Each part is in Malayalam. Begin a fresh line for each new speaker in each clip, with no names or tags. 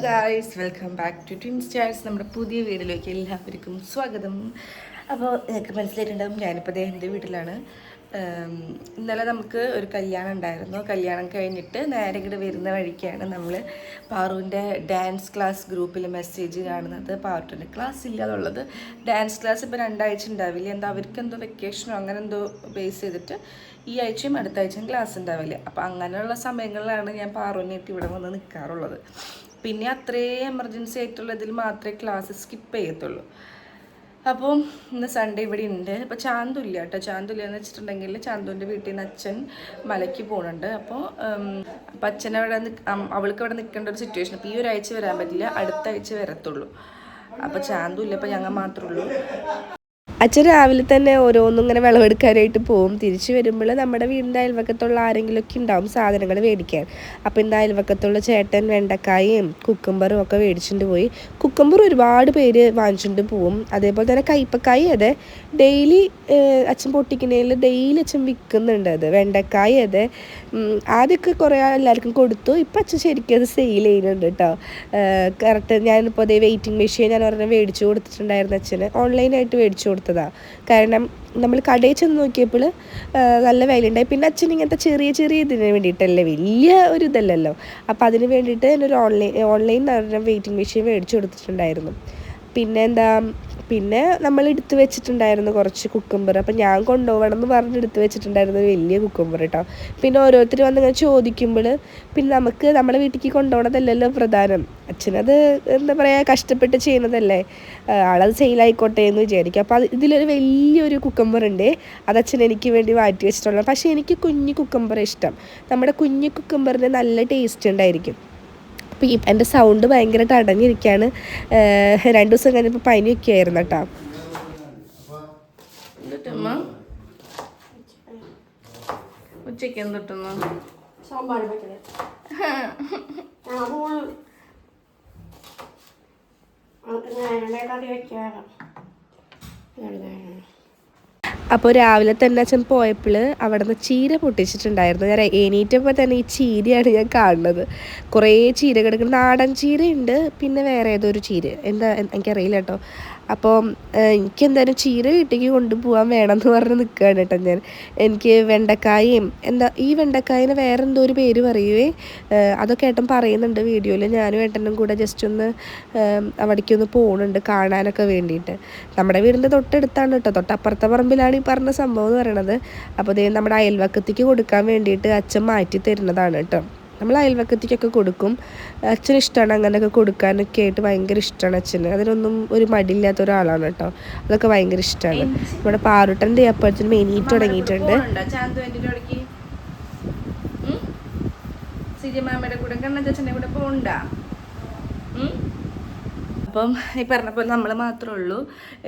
Guys, welcome back to twin stars. നമ്മുടെ പുതിയ വീഡിയോയിലേക്ക് എല്ലാവർക്കും സ്വാഗതം. അപ്പോൾ നിങ്ങൾക്ക് മനസ്സിലായിട്ടുണ്ടാകും, ഞാനിപ്പോൾ എൻ്റെ വീട്ടിലാണ്. ഇന്നലെ നമുക്ക് ഒരു കല്യാണം ഉണ്ടായിരുന്നു. കല്യാണം കഴിഞ്ഞിട്ട് നേരെ ഇങ്ങോട്ട് വരുന്ന വഴിക്കാണ് നമ്മൾ പാറുവിൻ്റെ ഡാൻസ് ക്ലാസ് ഗ്രൂപ്പിൽ മെസ്സേജ് കാണുന്നത്. പാറുവിൻ്റെ ക്ലാസ് ഇല്ല എന്നുള്ളത്. ഡാൻസ് ക്ലാസ് ഇപ്പോൾ 2 ആഴ്ച ഉണ്ടാവില്ല, എന്താ അവർക്ക് എന്തോ വെക്കേഷനോ അങ്ങനെ എന്തോ ബേസ് ചെയ്തിട്ട് ഈ ആഴ്ചയും അടുത്ത ആഴ്ചയും ക്ലാസ് ഉണ്ടാവില്ല. അപ്പോൾ അങ്ങനെയുള്ള സമയങ്ങളിലാണ് ഞാൻ പാറുവിനായിട്ട് ഇവിടെ വന്ന് നിൽക്കാറുള്ളത്. പിന്നെ അത്രയും എമർജൻസി ആയിട്ടുള്ള ഇതിൽ മാത്രമേ ക്ലാസ് സ്കിപ്പ് ചെയ്യത്തുള്ളൂ. അപ്പോൾ ഇന്ന് സൺഡേ ഇവിടെ ഉണ്ട്. അപ്പോൾ ചാന്തുല്ല കേട്ടോ. ചാന്തുല്ല എന്ന് വെച്ചിട്ടുണ്ടെങ്കിൽ ചാന്തുവിൻ്റെ വീട്ടിൽ നിന്ന് അച്ഛൻ മലയ്ക്ക് പോകുന്നുണ്ട്. അപ്പോൾ അച്ഛനവിടെ അവൾക്ക് അവിടെ നിൽക്കേണ്ട ഒരു സിറ്റുവേഷൻ. അപ്പോൾ ഈ ഒരാഴ്ച വരാൻ പറ്റില്ല, അടുത്ത ആഴ്ച വരത്തുള്ളൂ. അപ്പോൾ ചാന്തുല്ല, അപ്പോൾ ഞങ്ങൾ മാത്രമേ ഉള്ളൂ. അച്ഛൻ രാവിലെ തന്നെ ഓരോന്നും ഇങ്ങനെ വിളവെടുക്കാനായിട്ട് പോകും. തിരിച്ചു വരുമ്പോൾ നമ്മുടെ വീടിൻ്റെ അയൽവക്കത്തുള്ള ആരെങ്കിലുമൊക്കെ ഉണ്ടാവും സാധനങ്ങൾ മേടിക്കാൻ. അപ്പോൾ ഇന്ന് അയൽവക്കത്തുള്ള ചേട്ടൻ വെണ്ടക്കായും കുക്കുംബറും ഒക്കെ മേടിച്ചിട്ട് പോയി. കുക്കുംബർ ഒരുപാട് പേര് വാങ്ങിച്ചിട്ട് പോവും. അതേപോലെ തന്നെ കയ്പക്കായും അതെ, ഡെയിലി അച്ഛൻ പൊട്ടിക്കുന്നതിൽ ഡെയിലി അച്ഛൻ വിൽക്കുന്നുണ്ട്. അത് വെണ്ടക്കായ അതെ, ആദ്യമൊക്കെ കുറേ എല്ലാവർക്കും കൊടുത്തു. ഇപ്പം അച്ഛൻ ശരിക്കും അത് സെയിൽ ചെയ്യുന്നുണ്ട് കേട്ടോ. കറക്റ്റ് ഞാനിപ്പോൾ അതേ വെയിറ്റിംഗ് മെഷീൻ ഞാൻ പറഞ്ഞാൽ മേടിച്ചു കൊടുത്തിട്ടുണ്ടായിരുന്നു അച്ഛന്. ഓൺലൈനായിട്ട് മേടിച്ചു കൊടുത്തതാണ്. കാരണം നമ്മൾ കടയിൽ ചെന്ന് നോക്കിയപ്പോൾ നല്ല വിലയുണ്ടായി. പിന്നെ അച്ഛൻ ഇങ്ങനത്തെ ചെറിയ ചെറിയ ഇതിന് വേണ്ടിയിട്ടല്ലേ, വലിയ ഒരു ഇതല്ലല്ലോ. അപ്പോൾ അതിന് വേണ്ടിയിട്ട് എന്നൊരു ഓൺലൈൻ വെയിറ്റിംഗ് മെഷീൻ മേടിച്ചു കൊടുത്തിട്ടുണ്ടായിരുന്നു. പിന്നെ നമ്മൾ എടുത്തു വെച്ചിട്ടുണ്ടായിരുന്നു കുറച്ച് കുക്കുംബർ. അപ്പം ഞാൻ കൊണ്ടുപോകണം എന്ന് പറഞ്ഞ് എടുത്തു വെച്ചിട്ടുണ്ടായിരുന്നു വലിയ കുക്കുംബർ കേട്ടോ. പിന്നെ ഓരോരുത്തർ വന്നിങ്ങനെ ചോദിക്കുമ്പോൾ പിന്നെ നമുക്ക് നമ്മുടെ വീട്ടിലേക്ക് കൊണ്ടുപോകണതല്ലല്ലോ പ്രധാനം. അച്ഛനത് എന്താ പറയുക, കഷ്ടപ്പെട്ട് ചെയ്യുന്നതല്ലേ, ആളത് സെയിലായിക്കോട്ടെ എന്ന് വിചാരിക്കും. അപ്പോൾ ഇതിലൊരു വലിയൊരു കുക്കുംബർ ഉണ്ട്, അത് അച്ഛൻ എനിക്ക് വേണ്ടി മാറ്റി വെച്ചിട്ടുള്ളത്. പക്ഷേ എനിക്ക് കുഞ്ഞു കുക്കുംബർ ഇഷ്ടം. നമ്മുടെ കുഞ്ഞു കുക്കുംബറിന് നല്ല ടേസ്റ്റ് ഉണ്ടായിരിക്കും. അപ്പോൾ എൻ്റെ സൗണ്ട് ഭയങ്കരമായിട്ട് അടഞ്ഞിരിക്കുകയാണ്. 2 ദിവസം കഴിഞ്ഞപ്പോൾ പനിയൊക്കെ ആയിരുന്നു കേട്ടോ. ഉച്ചയ്ക്ക് എന്തിട്ടുന്നു അപ്പോൾ രാവിലെ തന്നെ അച്ഛൻ പോയപ്പോൾ അവിടെ നിന്ന് ചീര പൊട്ടിച്ചിട്ടുണ്ടായിരുന്നു. ഞാൻ എണീറ്റപ്പോൾ തന്നെ ഈ ചീരയാണ് ഞാൻ കാണുന്നത്. കുറേ ചീര കിടക്കുന്ന നാടൻ ചീരയുണ്ട്, പിന്നെ വേറെ ഏതൊരു ചീര എന്താ എനിക്കറിയില്ല കേട്ടോ. അപ്പോൾ എനിക്കെന്തായാലും ചീര വീട്ടിലേക്ക് കൊണ്ടുപോകാൻ വേണമെന്ന് പറഞ്ഞ് നിൽക്കുകയാണ് കേട്ടോ ഞാൻ. എനിക്ക് വെണ്ടക്കായും ഈ വെണ്ടക്കായന് വേറെ എന്തോ ഒരു പേര് പറയുവേ, അതൊക്കെ ഏട്ടൻ പറയുന്നുണ്ട് വീഡിയോയിൽ. ഞാനും ഏട്ടനും കൂടെ ജസ്റ്റ് ഒന്ന് അവിടേക്കൊന്ന് പോകുന്നുണ്ട് കാണാനൊക്കെ വേണ്ടിയിട്ട്. നമ്മുടെ വീടിൻ്റെ തൊട്ടടുത്താണ് കേട്ടോ, തൊട്ടപ്പുറത്തെ പറമ്പിലാണ് ഈ പറഞ്ഞ സംഭവം എന്ന് പറയണത്. അപ്പോൾ ഇതേ നമ്മുടെ അയൽവക്കത്തേക്ക് കൊടുക്കാൻ വേണ്ടിയിട്ട് അച്ഛൻ മാറ്റി തരുന്നതാണ് കേട്ടോ. നമ്മൾ അയൽവക്കത്തേക്കൊക്കെ കൊടുക്കും. അച്ഛന് ഇഷ്ടമാണ് അങ്ങനെയൊക്കെ കൊടുക്കാനൊക്കെ ആയിട്ട്, ഭയങ്കര ഇഷ്ടമാണ് അച്ഛന്. അതിനൊന്നും ഒരു മടിയില്ലാത്ത ഒരാളാണ് കേട്ടോ. അതൊക്കെ ഭയങ്കര ഇഷ്ടമാണ്. നമ്മുടെ പാറുട്ടൻ്റെ അപ്പോഴത്തേനും എണീറ്റ് തുടങ്ങിയിട്ടുണ്ട്. അപ്പം ഈ പറഞ്ഞപ്പോൾ നമ്മൾ മാത്രമേ ഉള്ളൂ.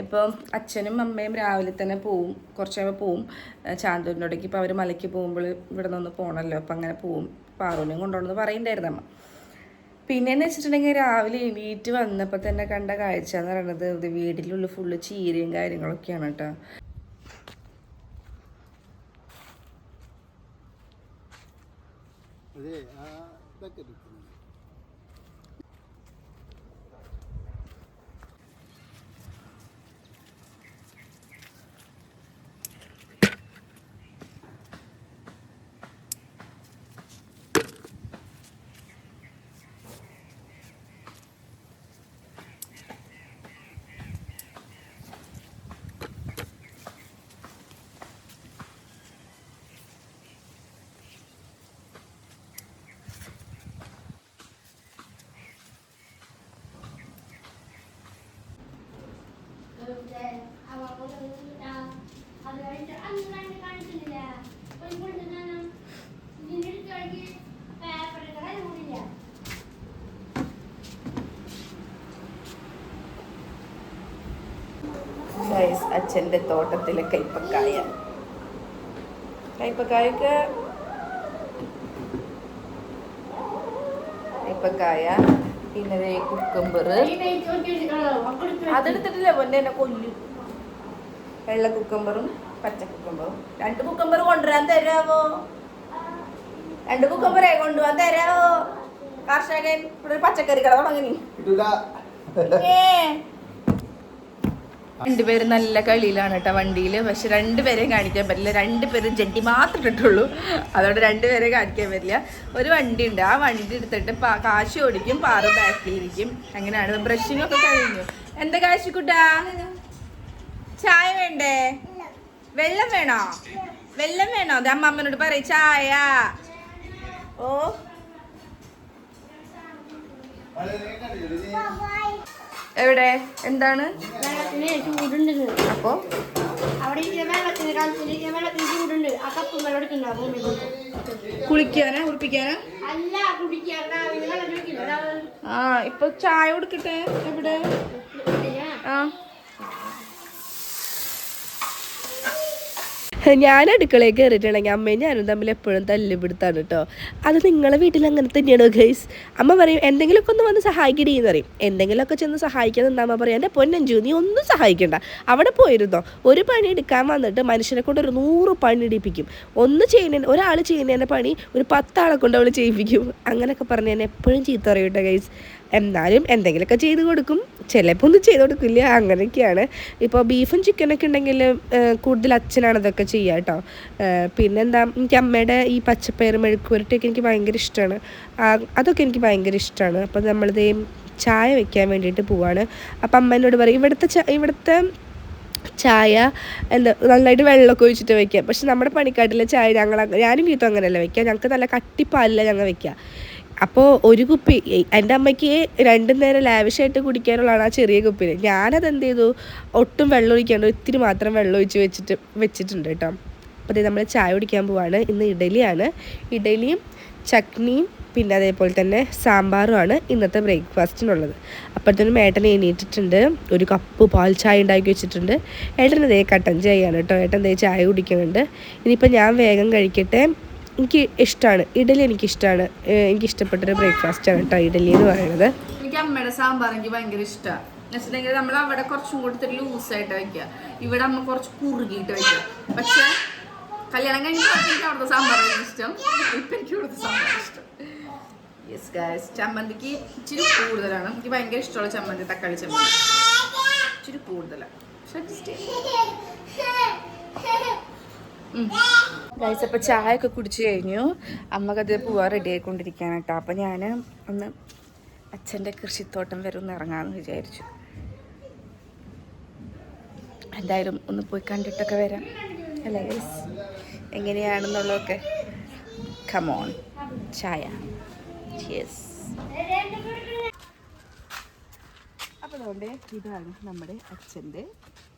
ഇപ്പം അച്ഛനും അമ്മയും രാവിലെ തന്നെ പോവും, കുറച്ച് കഴിയുമ്പോൾ പോവും ചാന്തൂരിൻ്റെ ഇടയ്ക്ക്. ഇപ്പോൾ അവർ മലയ്ക്ക് പോകുമ്പോൾ ഇവിടെ നിന്ന് പോകണമല്ലോ, അപ്പം അങ്ങനെ പോവും. പാറുവിനെയും കൊണ്ടുപോകണമെന്ന് പറയുന്നുണ്ടായിരുന്നു അമ്മ. പിന്നെയെന്ന് വെച്ചിട്ടുണ്ടെങ്കിൽ രാവിലെ എണീറ്റ് വന്നപ്പോൾ തന്നെ കണ്ട കാഴ്ച എന്ന് പറയുന്നത് ഇത് വീടിനുള്ളിൽ ഫുള്ള് ചീരയും കാര്യങ്ങളൊക്കെയാണ് കേട്ടോ. അച്ഛൻ്റെ തോട്ടത്തിലെ കയ്പക്കായ പിന്നെ കുക്കുംബർ അതെടുത്തിട്ടില്ല പൊന്നെ, എന്നെ കൊല്ലും. വെള്ള കുക്കുംബറും പച്ച കുക്കുംബറും. 2 കുക്കുംബർ കൊണ്ടുവരാൻ തരാവോ? 2 കുക്കുംബറേ കൊണ്ടുപോകാൻ തരാവോ? കർഷകൻ ഇവിടെ ഒരു പച്ചക്കറി കട തുടങ്ങി. രണ്ടുപേരും നല്ല കളിയിലാണ് കേട്ടോ വണ്ടിയിൽ. പക്ഷെ രണ്ടുപേരെയും കാണിക്കാൻ പറ്റില്ല. രണ്ടുപേരും ജഡ്ഡി മാത്രം ഇട്ടിട്ടുള്ളൂ. അതുകൊണ്ട് രണ്ടുപേരെ കാണിക്കാൻ പറ്റില്ല. ഒരു വണ്ടി ഉണ്ട്, ആ വണ്ടി എടുത്തിട്ട് കാശി ഓടിക്കും, പാറു ബാക്കിലിരിക്കും. അങ്ങനെയാണ്. ബ്രഷിംഗ് ഒക്കെ കഴിഞ്ഞു. എന്താ കാശിക്കുട്ടാ, ചായ വേണ്ടേ? വെള്ളം വേണോ? വെള്ളം വേണോ? അത് അമ്മമ്മനോട് പറയും ചായ. ഓ എവിടെ എന്താണ് അപ്പോ കുളിക്കാനാ കുളിപ്പിക്കാനാ? ആ ഇപ്പൊ ചായ കൊടുക്കട്ടെ. എവിടെ? ആ ഞാൻ അടുക്കളയിൽ കയറിയിട്ടുണ്ടെങ്കിൽ അമ്മയും ഞാനും തമ്മിൽ എപ്പോഴും തല്ലുപിടുത്താണ് കേട്ടോ. അത് നിങ്ങളെ വീട്ടിൽ അങ്ങനെ തന്നെയാണോ ഗൈസ്? അമ്മ പറയും എന്തെങ്കിലുമൊക്കെ ഒന്ന് വന്ന് സഹായിക്കണീന്ന് പറയും. എന്തെങ്കിലുമൊക്കെ ചെന്ന് സഹായിക്കാൻ നിന്നാ അമ്മ പറയും എൻ്റെ പൊന്നഞ്ചു നീ ഒന്നും സഹായിക്കണ്ട, അവിടെ പോയിരുന്നോ. ഒരു പണി എടുക്കാൻ വന്നിട്ട് മനുഷ്യനെ കൊണ്ട് ഒരു 100 പണി ഇടിപ്പിക്കും. ഒരാൾ ചെയ്യുന്നതിൻ്റെ പണി ഒരു 10 ആളെ കൊണ്ട് അവൾ ചെയ്യിപ്പിക്കും. അങ്ങനെയൊക്കെ പറഞ്ഞ് ഞാൻ എപ്പോഴും ചീത്ത പറയും കേട്ടോ ഗൈസ്. എന്നാലും എന്തെങ്കിലുമൊക്കെ ചെയ്ത് കൊടുക്കും, ചിലപ്പോൾ ഒന്നും ചെയ്ത് കൊടുക്കില്ല. അങ്ങനെയൊക്കെയാണ്. ഇപ്പോൾ ബീഫും ചിക്കനൊക്കെ ഉണ്ടെങ്കിൽ കൂടുതൽ അച്ഛനാണ് അതൊക്കെ ചെയ്യുക കേട്ടോ. പിന്നെന്താ, എനിക്ക് അമ്മയുടെ ഈ പച്ചപ്പയർ മെഴുക്കുവരട്ടിയൊക്കെ എനിക്ക് ഭയങ്കര ഇഷ്ടമാണ്. അതൊക്കെ എനിക്ക് ഭയങ്കര ഇഷ്ടമാണ്. അപ്പോൾ നമ്മളിതേ ചായ വെക്കാൻ വേണ്ടിയിട്ട് പോവാണ്. അപ്പം അമ്മ എന്നോട് പറയും ഇവിടുത്തെ ചായ എന്താ നന്നായിട്ട് വെള്ളമൊക്കെ ഒഴിച്ചിട്ട് വയ്ക്കുക. പക്ഷെ നമ്മുടെ പണിക്കാട്ടിലെ ചായ ഞാനും ഗീത്തും അങ്ങനെയല്ല വയ്ക്കുക. ഞങ്ങൾക്ക് നല്ല കട്ടിപ്പാലില്ല ഞങ്ങൾ വയ്ക്കുക. അപ്പോൾ ഒരു കുപ്പി എൻ്റെ അമ്മയ്ക്ക് 2 നേരം ലാവിഷായിട്ട് കുടിക്കാനുള്ളതാണ് ആ ചെറിയ കുപ്പിയിൽ. ഞാനത് എന്ത് ചെയ്തു, ഒട്ടും വെള്ളം ഒഴിക്കാണ്ട് ഇത്തിരി മാത്രം വെള്ളം ഒഴിച്ച് വെച്ചിട്ടുണ്ട് കേട്ടോ. അപ്പോൾ അതേ നമ്മൾ ചായ കുടിക്കാൻ പോവാണ്. ഇന്ന് ഇഡലിയാണ്. ഇഡലിയും ചട്നിയും പിന്നെ അതേപോലെ തന്നെ സാമ്പാറുമാണ് ഇന്നത്തെ ബ്രേക്ക്ഫാസ്റ്റിനുള്ളത്. അപ്പോഴത്തേനും ഏട്ടൻ എണീറ്റിട്ടുണ്ട്. ഒരു കപ്പ് പാൽ ചായ ഉണ്ടാക്കി വെച്ചിട്ടുണ്ട്. ഏട്ടൻ ഇതേ കട്ടൻ ചായയാണ് കേട്ടോ. ഏട്ടൻ ഇതേ ചായ കുടിക്കുന്നുണ്ട്. ഇനിയിപ്പോൾ ഞാൻ വേഗം കഴിക്കട്ടെ. എനിക്ക് ഇഷ്ടമാണ് ഇഡലി, എനിക്കിഷ്ടമാണ്. എനിക്കിഷ്ടപ്പെട്ടൊരു ബ്രേക്ക്ഫാസ്റ്റാണ് കേട്ടോ ഇഡലി എന്ന് പറയുന്നത്. എനിക്ക് അമ്മയുടെ സാമ്പാർ എനിക്ക് ഭയങ്കര ഇഷ്ടമാണ്. എന്ന് വെച്ചിട്ടുണ്ടെങ്കിൽ നമ്മൾ അവിടെ കുറച്ചും കൂടി ലൂസായിട്ട് വയ്ക്കുക, ഇവിടെ അമ്മ കുറച്ച് കുറുകിയിട്ട് വയ്ക്കുക. പക്ഷെ കല്യാണം കഴിഞ്ഞിട്ട് എനിക്ക് അവിടുത്തെ സാമ്പാറാണ് ഇഷ്ടം. ഇപ്പം എനിക്ക് ഇവിടുത്തെ സാമ്പാർ ഇഷ്ടം. യെസ് ഗൈസ്, ചമ്മന്തിക്ക് ഇച്ചിരി കൂടുതലാണ്. എനിക്ക് ഭയങ്കര ഇഷ്ടമുള്ള ചമ്മന്തി തക്കാളി ചമ്മന്തി ഇച്ചിരി കൂടുതലാണ്. ഗൈസ്, അപ്പോൾ ചായ ഒക്കെ കുടിച്ചു കഴിഞ്ഞു. അമ്മക്കത് പോവാൻ റെഡി ആയിക്കൊണ്ടിരിക്കുകയാണ് കേട്ടോ. അപ്പോൾ ഞാൻ ഒന്ന് അച്ഛൻ്റെ കൃഷിത്തോട്ടം വരെ ഒന്ന് ഇറങ്ങാമെന്ന് വിചാരിച്ചു. എന്തായാലും ഒന്ന് പോയി കണ്ടിട്ടൊക്കെ വരാം അല്ലേ ഗൈസ്, എങ്ങനെയാണെന്നുള്ളതൊക്കെ. കമോൺ, ചായ. യെസ്. അപ്പോൾ അതുകൊണ്ട് ഇതാണ് നമ്മുടെ അച്ഛൻ്റെ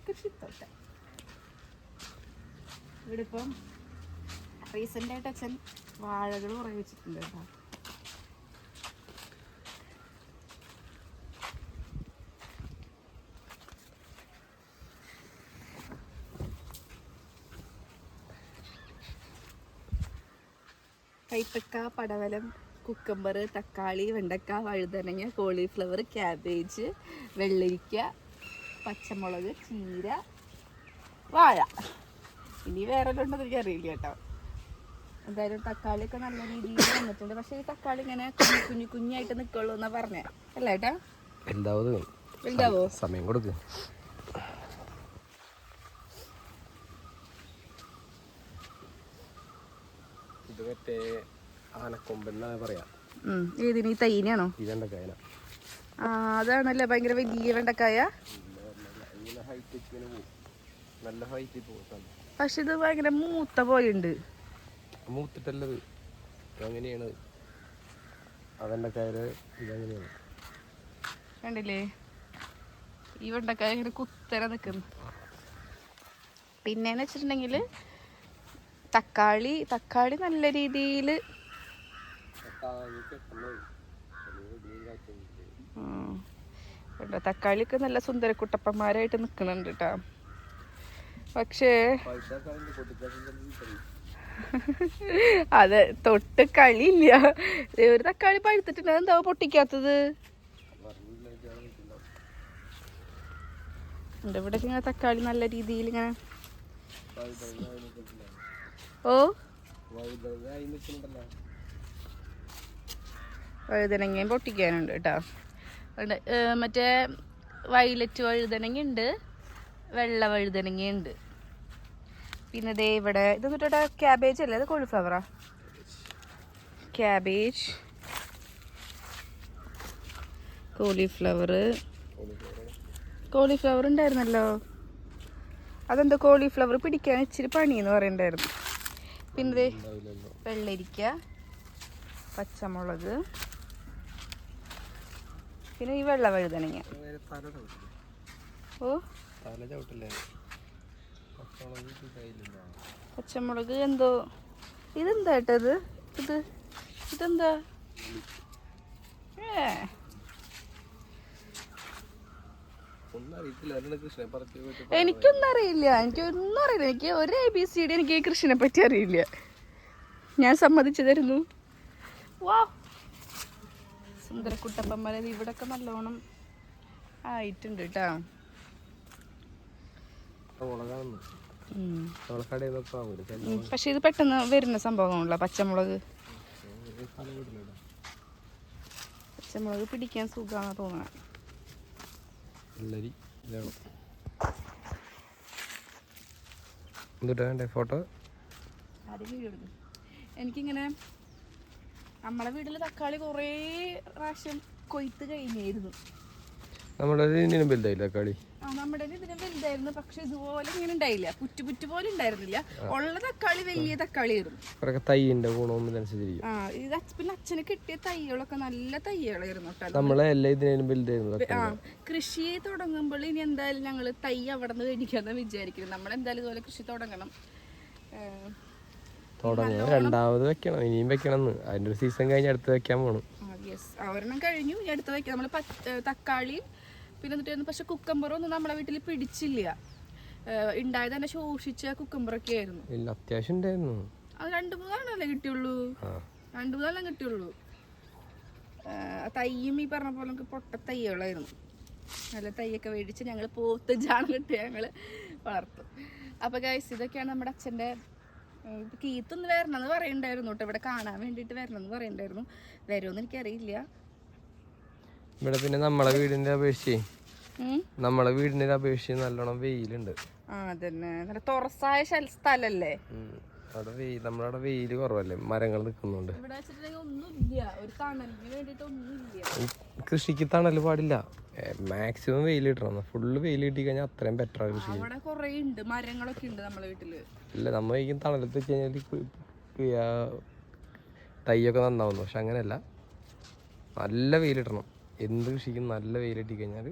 കൃഷിത്തോട്ടം. ഇവിടെ ഇപ്പം റീസെൻ്റായിട്ട് അച്ഛൻ വാഴകൾ കുറേ വെച്ചിട്ടുണ്ട് കേട്ടോ. കൈപ്പക്ക, പടവലം, കുക്കമ്പർ, തക്കാളി, വെണ്ടക്ക, വഴുതനങ്ങ, കോളിഫ്ലവർ, ക്യാബേജ്, വെള്ളരിക്ക, പച്ചമുളക്, ചീര, വാഴ. ഇനി വേറെ ഉണ്ടോ എനിക്ക് അറിയില്ല കേട്ടോ. എന്തായാലും തക്കാളിയൊക്കെ നല്ല രീതിയിൽ വന്നിട്ടുണ്ട്. പക്ഷേ ഈ തക്കാളി ഇങ്ങനെ കുഞ്ഞായിട്ട് നിൽക്കുള്ളൂ എന്നാ പറഞ്ഞേ അല്ലേ ഏട്ടാ? വലുതാവോ? സമയം കൊടുക്ക്. ഇത് മറ്റേ ആനക്കൊമ്പെന്നാ പറയാ. ഏതിന്? ഈ തൈനാണോ? ഈ വെണ്ടക്കായ. ആ അതാണല്ലേ ഭയങ്കര വലിയ വെണ്ടക്കായ. നല്ല ഹൈറ്റിൽ പോകും. പക്ഷെ ഇത് ഭയങ്കര മൂത്ത പോയുണ്ട്. മൂത്തിട്ടല്ലത്, അങ്ങനെയാണ് വെണ്ടക്കായ. ഇതങ്ങനെയാണ് കണ്ടില്ലേ, ഈ വെണ്ടക്കായ ഇങ്ങനെ കുത്തര നിൽക്കുന്നു. പിന്നെന്ന് വെച്ചിട്ടുണ്ടെങ്കിൽ തക്കാളി നല്ല രീതിയിൽ തക്കാളിയൊക്കെ നല്ല സുന്ദര കുട്ടപ്പന്മാരായിട്ട് നിൽക്കുന്നുണ്ട് കേട്ടോ. പക്ഷേ അതെ, തൊട്ട് കളിയില്ല. ഒരു തക്കാളി പഴുത്തിട്ടുണ്ട്, എന്താ പൊട്ടിക്കാത്തത്? ഇവിടെ ഇങ്ങനെ തക്കാളി നല്ല രീതിയിൽ ഇങ്ങനെ. ഓ വഴുതനങ്ങയും പൊട്ടിക്കാനുണ്ട് കേട്ടോ. മറ്റേ വയലറ്റ് വഴുതനങ്ങ ഉണ്ട്, വെള്ള വഴുതനങ്ങയുണ്ട്. പിന്നെ ദേ ഇവിടെ ഇത് എന്നിട്ട് ക്യാബേജ് അല്ലേ, അത് കോളിഫ്ലവറാ? ക്യാബേജ്, കോളിഫ്ലവർ ഉണ്ടായിരുന്നല്ലോ. അതെന്താ കോളിഫ്ലവർ പിടിക്കാൻ ഇച്ചിരി പണിയെന്ന് പറയണ്ടായിരുന്നു. പിന്നെ വെള്ളരിക്ക, പച്ചമുളക്, പിന്നെ ഈ വെള്ള വഴുതനങ്ങ. ഓ പച്ചമുളക് എന്തോ ഇതെന്താ കേട്ടത്, ഇതെന്താ? എനിക്കൊന്നും അറിയില്ല, എനിക്ക് ഒരു ABCD എനിക്ക് കൃഷിനെ പറ്റി അറിയില്ല. ഞാൻ സമ്മതിച്ചു തരുന്നു. വാ സുന്ദരക്കുട്ടപ്പന്മാരെ ഇവിടൊക്കെ നല്ലോണം ആയിട്ടുണ്ട് കേട്ടാ. പക്ഷെ ഇത് പെട്ടെന്ന് വരുന്ന സംഭവമാണല്ലോ പച്ചമുളക്. പച്ചമുളക് പിടിക്കാൻ സുഖമാണെന്ന് തോന്നണം.
ഫോട്ടോ
എനിക്കിങ്ങനെ നമ്മളെ വീട്ടില് തക്കാളി കുറേ പ്രാവശ്യം കൊയ്ത്ത് കഴിഞ്ഞായിരുന്നു.
നമ്മുടെ ഇതിനും തക്കാളി
നമ്മുടെ ഇതിനും വലുതായിരുന്നു, പക്ഷെ ഇതുപോലെ ഇങ്ങനെ ഉണ്ടായില്ല, പുറ്റ് പോലെ ഉണ്ടായിരുന്നില്ല. ഉള്ള തക്കാളി വലിയ തക്കാളിയായിരുന്നു. പിന്നെ അച്ഛന് കിട്ടിയ തൈകളൊക്കെ നല്ല തൈകളായിരുന്നു കേട്ടോ. കൃഷി തുടങ്ങുമ്പോൾ ഇനി എന്തായാലും ഞങ്ങള് തൈ അവിടെ നിന്ന് മേടിക്കാന്ന് വിചാരിക്കുന്നത്. നമ്മളെന്തായാലും ഇതുപോലെ കൃഷി തുടങ്ങണം.
രണ്ടാമത് വെക്കണം, ഇനിയും വെക്കണം. അതിന്റെ ഒരു സീസൺ കഴിഞ്ഞ് അടുത്ത് വെക്കാൻ പോകണം.
ഒരെണ്ണം കഴിഞ്ഞു, ഇനി അടുത്ത് വെക്കാം. നമ്മള് തക്കാളി പിന്നെ എന്നിട്ട്, പക്ഷെ കുക്കമ്പറൊന്നും നമ്മളെ വീട്ടിൽ പിടിച്ചില്ല. ഉണ്ടായത് തന്നെ ശോഷിച്ച കുക്കമ്പറൊക്കെ ആയിരുന്നു.
അത്യാവശ്യം ഉണ്ടായിരുന്നു.
അത് 2-3 കിട്ടിയുള്ളൂ. 2-3 കിട്ടിയുള്ളൂ. തയ്യും ഈ പറഞ്ഞ പോലെ നമുക്ക് പൊട്ട തയ്യകളായിരുന്നു. നല്ല തയ്യൊക്കെ മേടിച്ച് ഞങ്ങൾ പോത്ത് ജാണ് കിട്ടിയ ഞങ്ങള് വളർത്തും. അപ്പൊ ഗൈസ്, ഇതൊക്കെയാണ് നമ്മുടെ അച്ഛൻ്റെ. കീത്തൊന്ന് വരണമെന്ന് പറയണ്ടായിരുന്നു കേട്ടോ, ഇവിടെ കാണാൻ വേണ്ടിട്ട് വരണമെന്ന് പറയണ്ടായിരുന്നു. വരുമെന്ന് എനിക്കറിയില്ല.
ഇവിടെ പിന്നെ നമ്മളെ വീടിന്റെ അപേക്ഷിച്ച് നല്ലോണം വെയിലുണ്ട്.
അതന്നെ, നല്ല തുറസായ സ്ഥലല്ലേ.
അവിടെ നമ്മളവിടെ വെയില് കുറവല്ലേ, മരങ്ങൾ നിൽക്കുന്നുണ്ട്. കൃഷിക്ക് തണല് പാടില്ല, മാക്സിമം വെയിൽ കിട്ടണം. ഫുള്ള് വെയിൽ കിട്ടി കഴിഞ്ഞാൽ അത്രയും ബെറ്റർ ആണ് കൃഷി. ഇല്ല, നമ്മൾ ഈ തണലത്ത് വെച്ച് കഴിഞ്ഞാൽ തൈയൊക്കെ നന്നാവുന്നു. പക്ഷെ അങ്ങനെയല്ല, നല്ല വെയിൽ കിട്ടണം. എന്ത് കൃഷിക്കും നല്ല വെയിൽ കിട്ടി കഴിഞ്ഞാൽ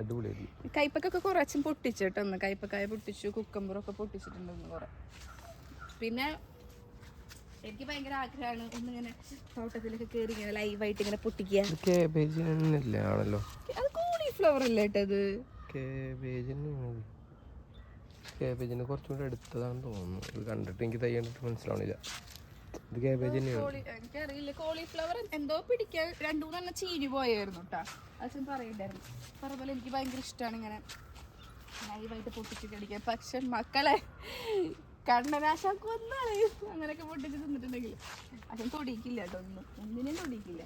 അടിപൊളിയായിരിക്കും.
കൈപ്പൊക്കെ കുറച്ചും പൊട്ടിച്ചിട്ടൊന്ന് കൈപ്പക്കായ പൊട്ടിച്ചു, കുക്കമ്പറൊക്കെ പൊട്ടിച്ചിട്ടുണ്ടെന്ന് കുറെ. പിന്നെ എനിക്ക് ഭയങ്കര ആഗ്രഹമാണ് ഒന്നിങ്ങനെ തോട്ടത്തിലൊക്കെ കയറി ഇങ്ങനെ ലൈവായിട്ട് ഇങ്ങനെ പൊട്ടിക്കുക. അത് കോളിഫ്ലവർ അല്ലേ കേട്ടത്?
കേബേജിന് കുറച്ചുകൂടി എടുത്തതാണെന്ന് തോന്നുന്നു. ഇത് കണ്ടിട്ട് എനിക്ക് തൈ കണ്ടിട്ട് മനസ്സിലാവണില്ല. ഇത് കേബേജ് തന്നെയാണ്.
എനിക്കറിയില്ല. കോളിഫ്ലവർ എന്തോ പിടിക്കാൻ 2-3 ചീനി പോയായിരുന്നു കേട്ടാ. അച്ഛൻ പറയണ്ടായിരുന്നു. പറഞ്ഞ എനിക്ക് ഭയങ്കര ഇഷ്ടമാണ് ഇങ്ങനെ ലൈവായിട്ട് പൊട്ടിച്ച് കടിക്കാൻ. പക്ഷെ മക്കളെ കണ്ണനാശാക്കൊന്നാണ് അങ്ങനെയൊക്കെ പൊട്ടിച്ച് തിന്നിട്ടുണ്ടെങ്കിൽ അച്ഛൻ തൊടിക്കില്ല കേട്ടോ, ഒന്നിനും തൊടിക്കില്ല.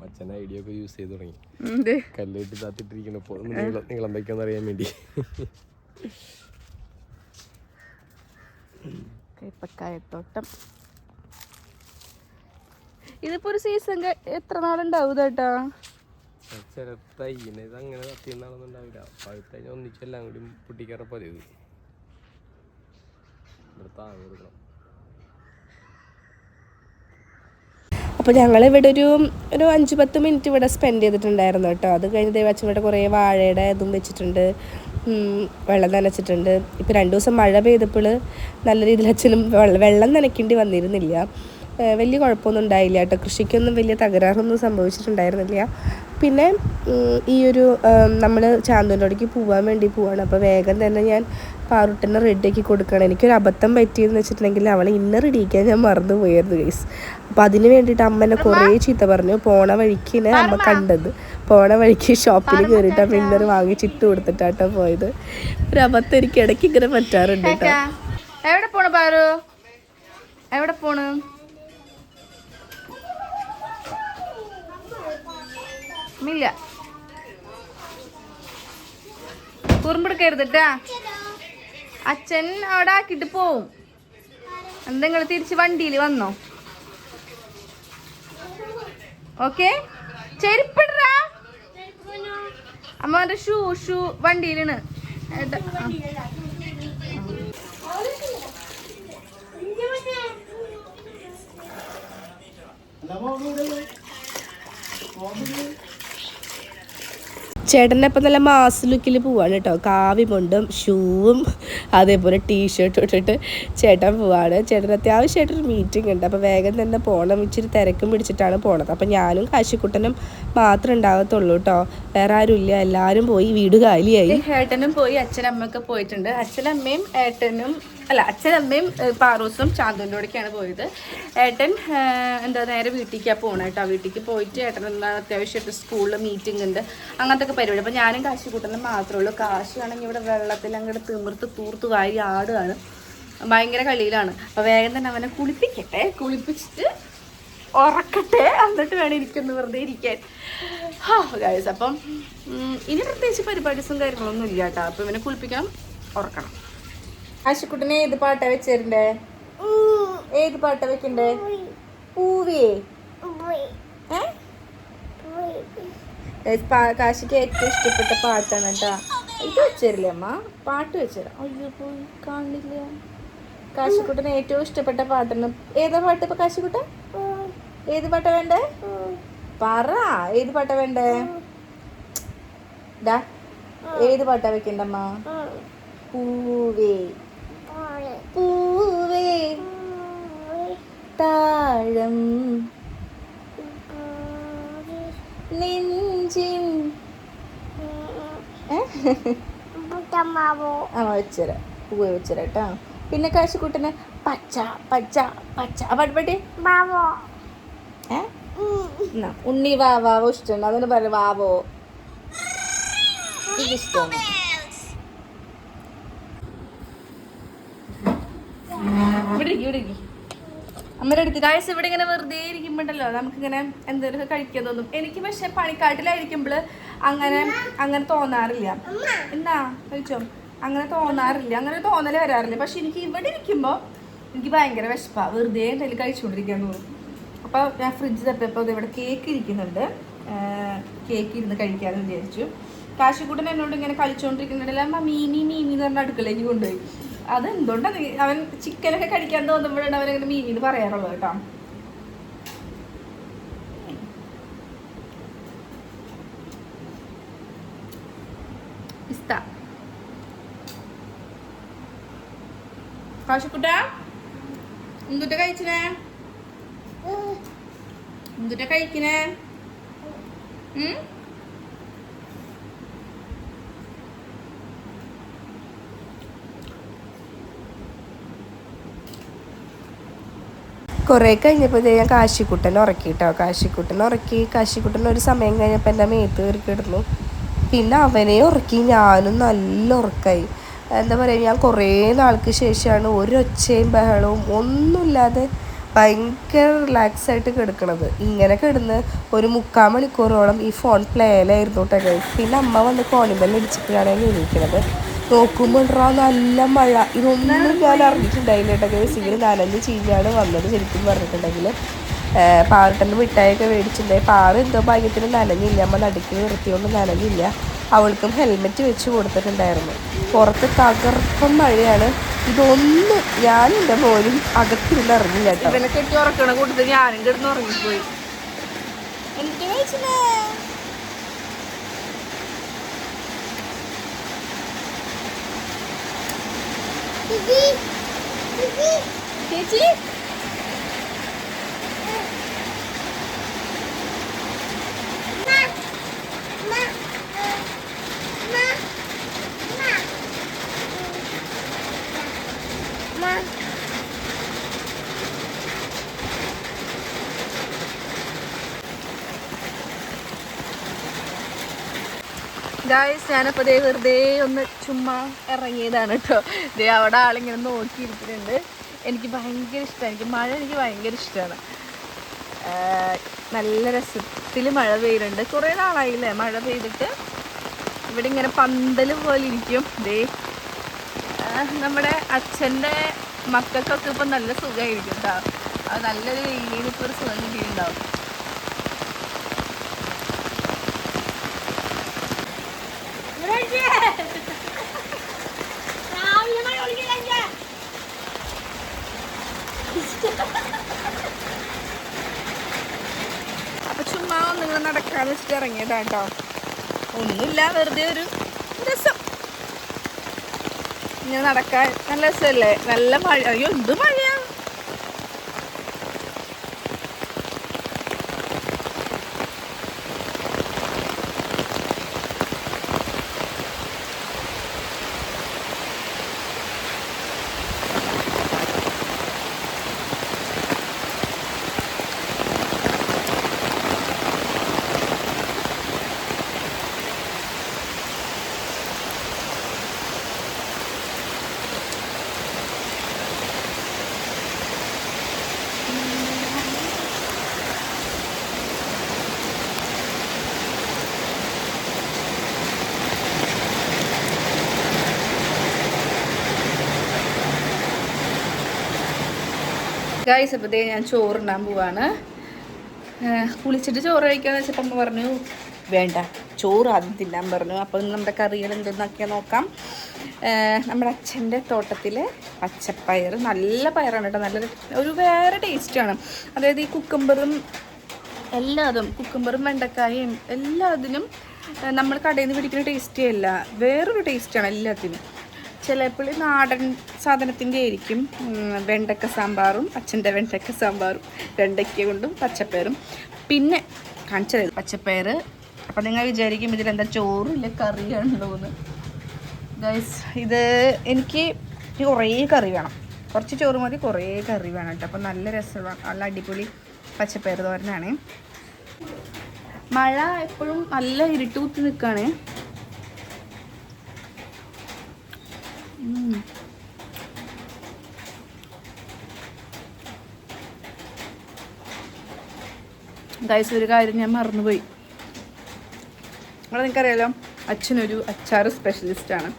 അച്ഛൻ ഐഡിയ ഒക്കെ യൂസ് ചെയ്ത് തുടങ്ങി. കല്ലിട്ട് താത്തിട്ടിരിക്കണപ്പോ നീളം വയ്ക്കാന്ന് അറിയാൻ വേണ്ടി.
കൈപ്പക്കായത്തോട്ടം ഇതിപ്പോ ഒരു സീസൺ എത്ര നാളുണ്ടാവും കേട്ടാ?
ചില തൈന് ഇത് അങ്ങനെ തത്തിന്നാളൊന്നും ഉണ്ടാവില്ല. പഴുത്തഴിഞ്ഞ ഒന്നിച്ചെല്ലാം കൂടി പൊട്ടിക്കാറ പതിവ്. ഇവിടെ താങ്ങി കൊടുക്കണം.
അപ്പോൾ ഞങ്ങളിവിടെ ഒരു 5-10 മിനിറ്റ് ഇവിടെ സ്പെൻഡ് ചെയ്തിട്ടുണ്ടായിരുന്നു കേട്ടോ. അത് കഴിഞ്ഞ് ദൈവം ഇവിടെ കുറേ വാഴയുടെ ഇതും വെച്ചിട്ടുണ്ട്, വെള്ളം നനച്ചിട്ടുണ്ട്. ഇപ്പോൾ 2 ദിവസം മഴ പെയ്തപ്പോൾ നല്ല രീതിയിൽ അച്ഛനും വെള്ളം നനയ്ക്കേണ്ടി വന്നിരുന്നില്ല. വലിയ കുഴപ്പമൊന്നും ഉണ്ടായില്ല കേട്ടോ. കൃഷിക്കൊന്നും വലിയ തകരാറൊന്നും സംഭവിച്ചിട്ടുണ്ടായിരുന്നില്ല. പിന്നെ ഈ ഒരു നമ്മൾ ചാന്തോൻ്റെവിടേക്ക് പോകാൻ വേണ്ടി പോവാണ്. അപ്പോൾ വേഗം തന്നെ ഞാൻ പാറുട്ടിനെ റെഡിയാക്കി കൊടുക്കണം. എനിക്കൊരു അബദ്ധം പറ്റിയെന്ന് വെച്ചിട്ടുണ്ടെങ്കിൽ അവളെ ഇന്നർ ഇടിയിക്കാൻ ഞാൻ മറന്നു പോയായിരുന്നു ഗൈസ്. അപ്പോൾ അതിന് വേണ്ടിയിട്ട് അമ്മനെ കുറേ ചീത്ത പറഞ്ഞു. പോണ വഴിക്കിനെ അമ്മ കണ്ടത്, പോണ വഴിക്ക് ഷോപ്പിൽ കയറിയിട്ട് അമ്മ ഇന്നർ വാങ്ങിച്ചിട്ട് കൊടുത്തിട്ടാട്ടോ പോയത്. ഒരു അബദ്ധം എനിക്ക് ഇടയ്ക്ക് ഇങ്ങനെ പറ്റാറുണ്ട് കേട്ടോ. എവിടെ പോണു പാറു? എവിടെ പോണ്? ഇല്ല, കുറുമ്പെടുക്കരുതിട്ടാ. അച്ഛൻ അവിടെ ആക്കിട്ട് പോവും. നിങ്ങൾ തിരിച്ച് വണ്ടിയിൽ വന്നോ? ഓക്കെ. ചെരുപ്പിടാ. അമ്മ ഷൂ വണ്ടിയിലാണ്. ചേട്ടൻ്റെ അപ്പം നല്ല മാസ് ലുക്കിൽ പോവാണ് കേട്ടോ. കാവി മുണ്ടും ഷൂവും അതേപോലെ ടീഷർട്ടും ഇട്ടിട്ട് ചേട്ടൻ പോവാണ്. ചേട്ടൻ അത്യാവശ്യമായിട്ടൊരു മീറ്റിംഗ് ഉണ്ട്. അപ്പോൾ വേഗം തന്നെ പോകണം. ഇച്ചിരി തിരക്കും പിടിച്ചിട്ടാണ് പോണത്. അപ്പം ഞാനും കാശിക്കുട്ടനും മാത്രമേ ഉണ്ടാകത്തുള്ളൂ കേട്ടോ. വേറെ ആരും ഇല്ല. എല്ലാവരും പോയി, വീട് കാലിയായി. ഏട്ടനും പോയി, അച്ഛനമ്മയൊക്കെ പോയിട്ടുണ്ട്. അച്ഛനമ്മയും ഏട്ടനും അച്ഛനമ്മയും പാറൂസും ചാന്തുവിൻ്റെ കൂടെയൊക്കെയാണ് പോയത്. ഏട്ടൻ നേരെ വീട്ടിലേക്കാണ് പോകണം കേട്ടോ. വീട്ടിലേക്ക് പോയിട്ട് ഏട്ടൻ എന്താണ് അത്യാവശ്യമായിട്ട് സ്കൂളിൽ മീറ്റിംഗ് ഉണ്ട്, അങ്ങനത്തെ ഒക്കെ പരിപാടി. അപ്പോൾ ഞാനും കാശിക്കുട്ടനും മാത്രമേ ഉള്ളൂ. കാശിയാണെങ്കിൽ ഇവിടെ വെള്ളത്തിൽ അങ്ങോട്ട് തിമിർത്ത് തൂർത്ത് വാരി ആടുകയാണ്. ഭയങ്കര കളിയിലാണ്. അപ്പോൾ വേഗം തന്നെ അവനെ കുളിപ്പിക്കട്ടെ. കുളിപ്പിച്ചിട്ട് ഉറക്കട്ടെ, എന്നിട്ട് വേണം ഇരിക്കുന്നു വെറുതെ ഇരിക്കാൻ. ഗൈസ്, അപ്പം ഇനി പ്രത്യേകിച്ച് പരിപാടീസും കാര്യങ്ങളൊന്നും ഇല്ല കേട്ടോ. അപ്പോൾ ഇവനെ കുളിപ്പിക്കണം, ഉറക്കണം. ആശുക്കുട്ടനെ ഏത് പാട്ടാ വെച്ചേരണ്ടേ? ഏത് പാട്ടാ വെക്കണ്ടേ? പൂവേ. കാശിക്ക് ഏറ്റവും ഇഷ്ടപ്പെട്ട പാട്ടാണ് കേട്ടാ. ഇത് വെച്ചേരില്ലേ അമ്മ? പാട്ട് വെച്ചേരാം. അയ്യോ പോയി കാണില്ല. കാശിക്കുട്ടന് ഏറ്റവും ഇഷ്ടപ്പെട്ട പാട്ടാണ്. ഏതാ പാട്ട് ഇപ്പൊ കാശിക്കുട്ട? ഏത് പാട്ടാ വേണ്ടേ? പറ, ഏത് പാട്ടാ വേണ്ടേ? ഏത് പാട്ടാ വെക്കണ്ടമ്മ? പൂവേ പൂവേ താഴം നെഞ്ചിൻ വെച്ചരാ. പൂവേ വെച്ചരാ കേട്ടോ. പിന്നെ കാശിക്കുട്ടന് പച്ച പച്ച പച്ച പാട്ട് ഉണ്ണി വാവോ ഇഷ്ടമാണ്. അതൊന്ന് പറ. വാവോ ഇഷ്ടമാണ്. അമ്മയുടെ അടുത്ത് കാഴ്ച ഇവിടെ ഇങ്ങനെ വെറുതെ ഇരിക്കുമ്പോണ്ടല്ലോ നമുക്കിങ്ങനെ എന്തെങ്കിലുമൊക്കെ കഴിക്കാൻ തോന്നും. എനിക്ക് പക്ഷെ പണിക്കാട്ടിലായിരിക്കുമ്പോൾ അങ്ങനെ തോന്നാറില്ല. എന്നാ കഴിച്ചോ? അങ്ങനെ തോന്നാറില്ല, അങ്ങനെ തോന്നൽ വരാറില്ല. പക്ഷെ എനിക്ക് ഇവിടെ ഇരിക്കുമ്പോൾ എനിക്ക് ഭയങ്കര വിശപ്പാണ്. വെറുതെ എന്തെങ്കിലും കഴിച്ചുകൊണ്ടിരിക്കാൻ തോന്നും. അപ്പോൾ ഞാൻ ഫ്രിഡ്ജ് തപ്പിയപ്പോൾ ഇവിടെ കേക്ക് ഇരിക്കുന്നുണ്ട്. കേക്ക് ഇരുന്ന് കഴിക്കാമെന്ന് വിചാരിച്ചു. കാശിക്കൂട്ടൻ എന്നോട് ഇങ്ങനെ കളിച്ചുകൊണ്ടിരിക്കുന്നുണ്ടല്ലോ. അമ്മ മീമി എന്ന് പറഞ്ഞ അടുക്കളയിലേക്ക് കൊണ്ടുപോയി. അതെന്തുകൊണ്ടാണ് അവൻ ചിക്കനൊക്കെ കഴിക്കാൻ തോന്നുമ്പോഴാണ് അവനങ്ങനെ മീമിന്ന് പറയാറുള്ളത് കേട്ടോ. കാശിക്കുട്ട എന്തുട്ട കഴിക്കണേ? എന്തുട്ട കഴിക്കണേ? കുറേ കഴിഞ്ഞപ്പോൾ ഞാൻ കാശിക്കുട്ടനെ ഉറക്കി കേട്ടോ. കാശിക്കുട്ടൻ ഒരു സമയം കഴിഞ്ഞപ്പോൾ എൻ്റെ മേത്ത് കയറി കിടന്നു. പിന്നെ അവനെ ഉറക്കി, ഞാനും നല്ല ഉറക്കായി. എന്താ പറയുക, ഞാൻ കുറേ നാൾക്ക് ശേഷമാണ് ഒരൊച്ചയും ബഹളവും ഒന്നുമില്ലാതെ ഭയങ്കര റിലാക്സായിട്ട് കിടക്കണത്. ഇങ്ങനെ കിടന്ന് ഒരു 3/4 മണിക്കൂറോളം ഈ ഫോൺ പ്ലേയിലായിരുന്നു കേട്ടോ. പിന്നെ അമ്മ വന്ന് കോണിബെല്ല് ഇടിച്ചിട്ടാണ് ഞാൻ എണീക്കണത്. നോക്കുമ്പോൾ നല്ല മഴ. ഇതൊന്നും ഞാൻ അറിഞ്ഞിട്ടുണ്ടായില്ല കേട്ടോ ഗൈസ്. ഇവർ നനഞ്ഞ് ചീഞ്ഞാണ് വന്നത്. ശരിക്കും പറഞ്ഞിട്ടുണ്ടെങ്കിൽ പാറട്ടൻ്റെ മിഠായിയൊക്കെ മേടിച്ചിട്ടുണ്ടായി. പാറ എന്തോ ഭാഗ്യത്തിന് നനഞ്ഞില്ല. അമ്മ നടുക്ക് നിർത്തിയോണ്ട് നനഞ്ഞില്ല. അവൾക്കും ഹെൽമെറ്റ് വെച്ച് കൊടുത്തിട്ടുണ്ടായിരുന്നു. പുറത്ത് തകർപ്പം മഴയാണ്. ഇതൊന്നും ഞാൻ എൻ്റെ മോനും അകത്തിരുന്ന് അറിഞ്ഞില്ല കേട്ടോ. ഇവനെ കെട്ടി ഉറക്കണ കൂട്ടത്തിൽ ഞാനും കിടന്ന് ഉറങ്ങിപ്പോയി. എനിക്ക് കഴിച്ചില്ലേ? ചേച്ചി ഗായ്സ് ഞാനപ്പോൾ വെറുതെ ഒന്ന് ചുമ്മാ ഇറങ്ങിയതാണ് കേട്ടോ. അവിടെ ആളിങ്ങനെ നോക്കിയിരിക്കുന്നുണ്ട്. എനിക്ക് ഭയങ്കര ഇഷ്ടമാണ്. എനിക്ക് ഭയങ്കര ഇഷ്ടമാണ്. നല്ല രസത്തിൽ മഴ പെയ്യുന്നുണ്ട്. കുറേ നാളായില്ലേ മഴ പെയ്തിട്ട്. ഇവിടെ ഇങ്ങനെ പന്തൽ പോലെ ഇരിക്കും. നമ്മുടെ അച്ഛൻ്റെ മക്കൾക്കൊക്കെ ഇപ്പം നല്ല സുഖമായിരിക്കും കേട്ടോ. അത് നല്ലൊരു വെയിലിന് ഇപ്പോൾ ഒരു സുഖം കിട്ടിയിട്ടുണ്ടാവും. അപ്പൊ ചുമ്മാ നിങ്ങൾ നടക്കാന്ന് വെച്ചിട്ട് ഇറങ്ങിയതാട്ടോ. ഒന്നുമില്ല, വെറുതെ ഒരു രസം. ഇങ്ങനെ നടക്കാൻ നല്ല രസമല്ലേ? നല്ല മഴ. അയ്യോ എന്ത് മഴയാ! ഗായ്സ് അപ്പോൾ ഞാൻ ചോറുണ്ടാൻ പോവാണ്. കുളിച്ചിട്ട് ചോറ് കഴിക്കാന്ന് വെച്ചപ്പോൾ അമ്മ പറഞ്ഞു വേണ്ട, ചോറ് ആദ്യം തിന്നാൻ പറഞ്ഞു. അപ്പോൾ നമ്മുടെ കറികൾ എന്തെന്നൊക്കെ നോക്കാം. നമ്മുടെ അച്ഛൻ്റെ തോട്ടത്തിലെ പച്ചപ്പയർ, നല്ല പയറാണ് കേട്ടോ. നല്ല ഒരു വേറെ ടേസ്റ്റാണ്. അതായത് ഈ കുക്കുംബറും കുക്കുംബറും വെണ്ടക്കായും എല്ലാത്തിനും നമ്മൾ കടയിൽ നിന്ന് പിടിക്കുന്ന ടേസ്റ്റേ അല്ല, വേറൊരു ടേസ്റ്റാണ് എല്ലാത്തിനും. ചിലപ്പോൾ നാടൻ സാധനത്തിൻ്റെ ആയിരിക്കും. വെണ്ടക്ക സാമ്പാറും, അച്ഛൻ്റെ വെണ്ടക്ക സാമ്പാറും, വെണ്ടയ്ക്ക കൊണ്ടും പച്ചപ്പയറും. പിന്നെ കാണിച്ചത് പച്ചപ്പയർ. അപ്പം നിങ്ങൾ വിചാരിക്കും ഇതിലെന്താ ചോറില്ല കറിയാണല്ലോന്ന്. ഗൈസ് ഇത് എനിക്ക് കുറേ കറി വേണം. കുറച്ച് ചോറ് മതി, കുറേ കറി വേണം കേട്ടോ. അപ്പം നല്ല രസമാണ്, നല്ല അടിപൊളി പച്ചപ്പയർ തോരനാണ്. മഴ എപ്പോഴും നല്ല ഇരുട്ട് കുത്തി നിൽക്കുകയാണ്. ഗൈസ് ഒരു കാര്യം ഞാൻ മറന്നുപോയി. നിങ്ങൾക്കറിയാലോ അച്ഛനൊരു അച്ചാർ സ്പെഷ്യലിസ്റ്റാണ്.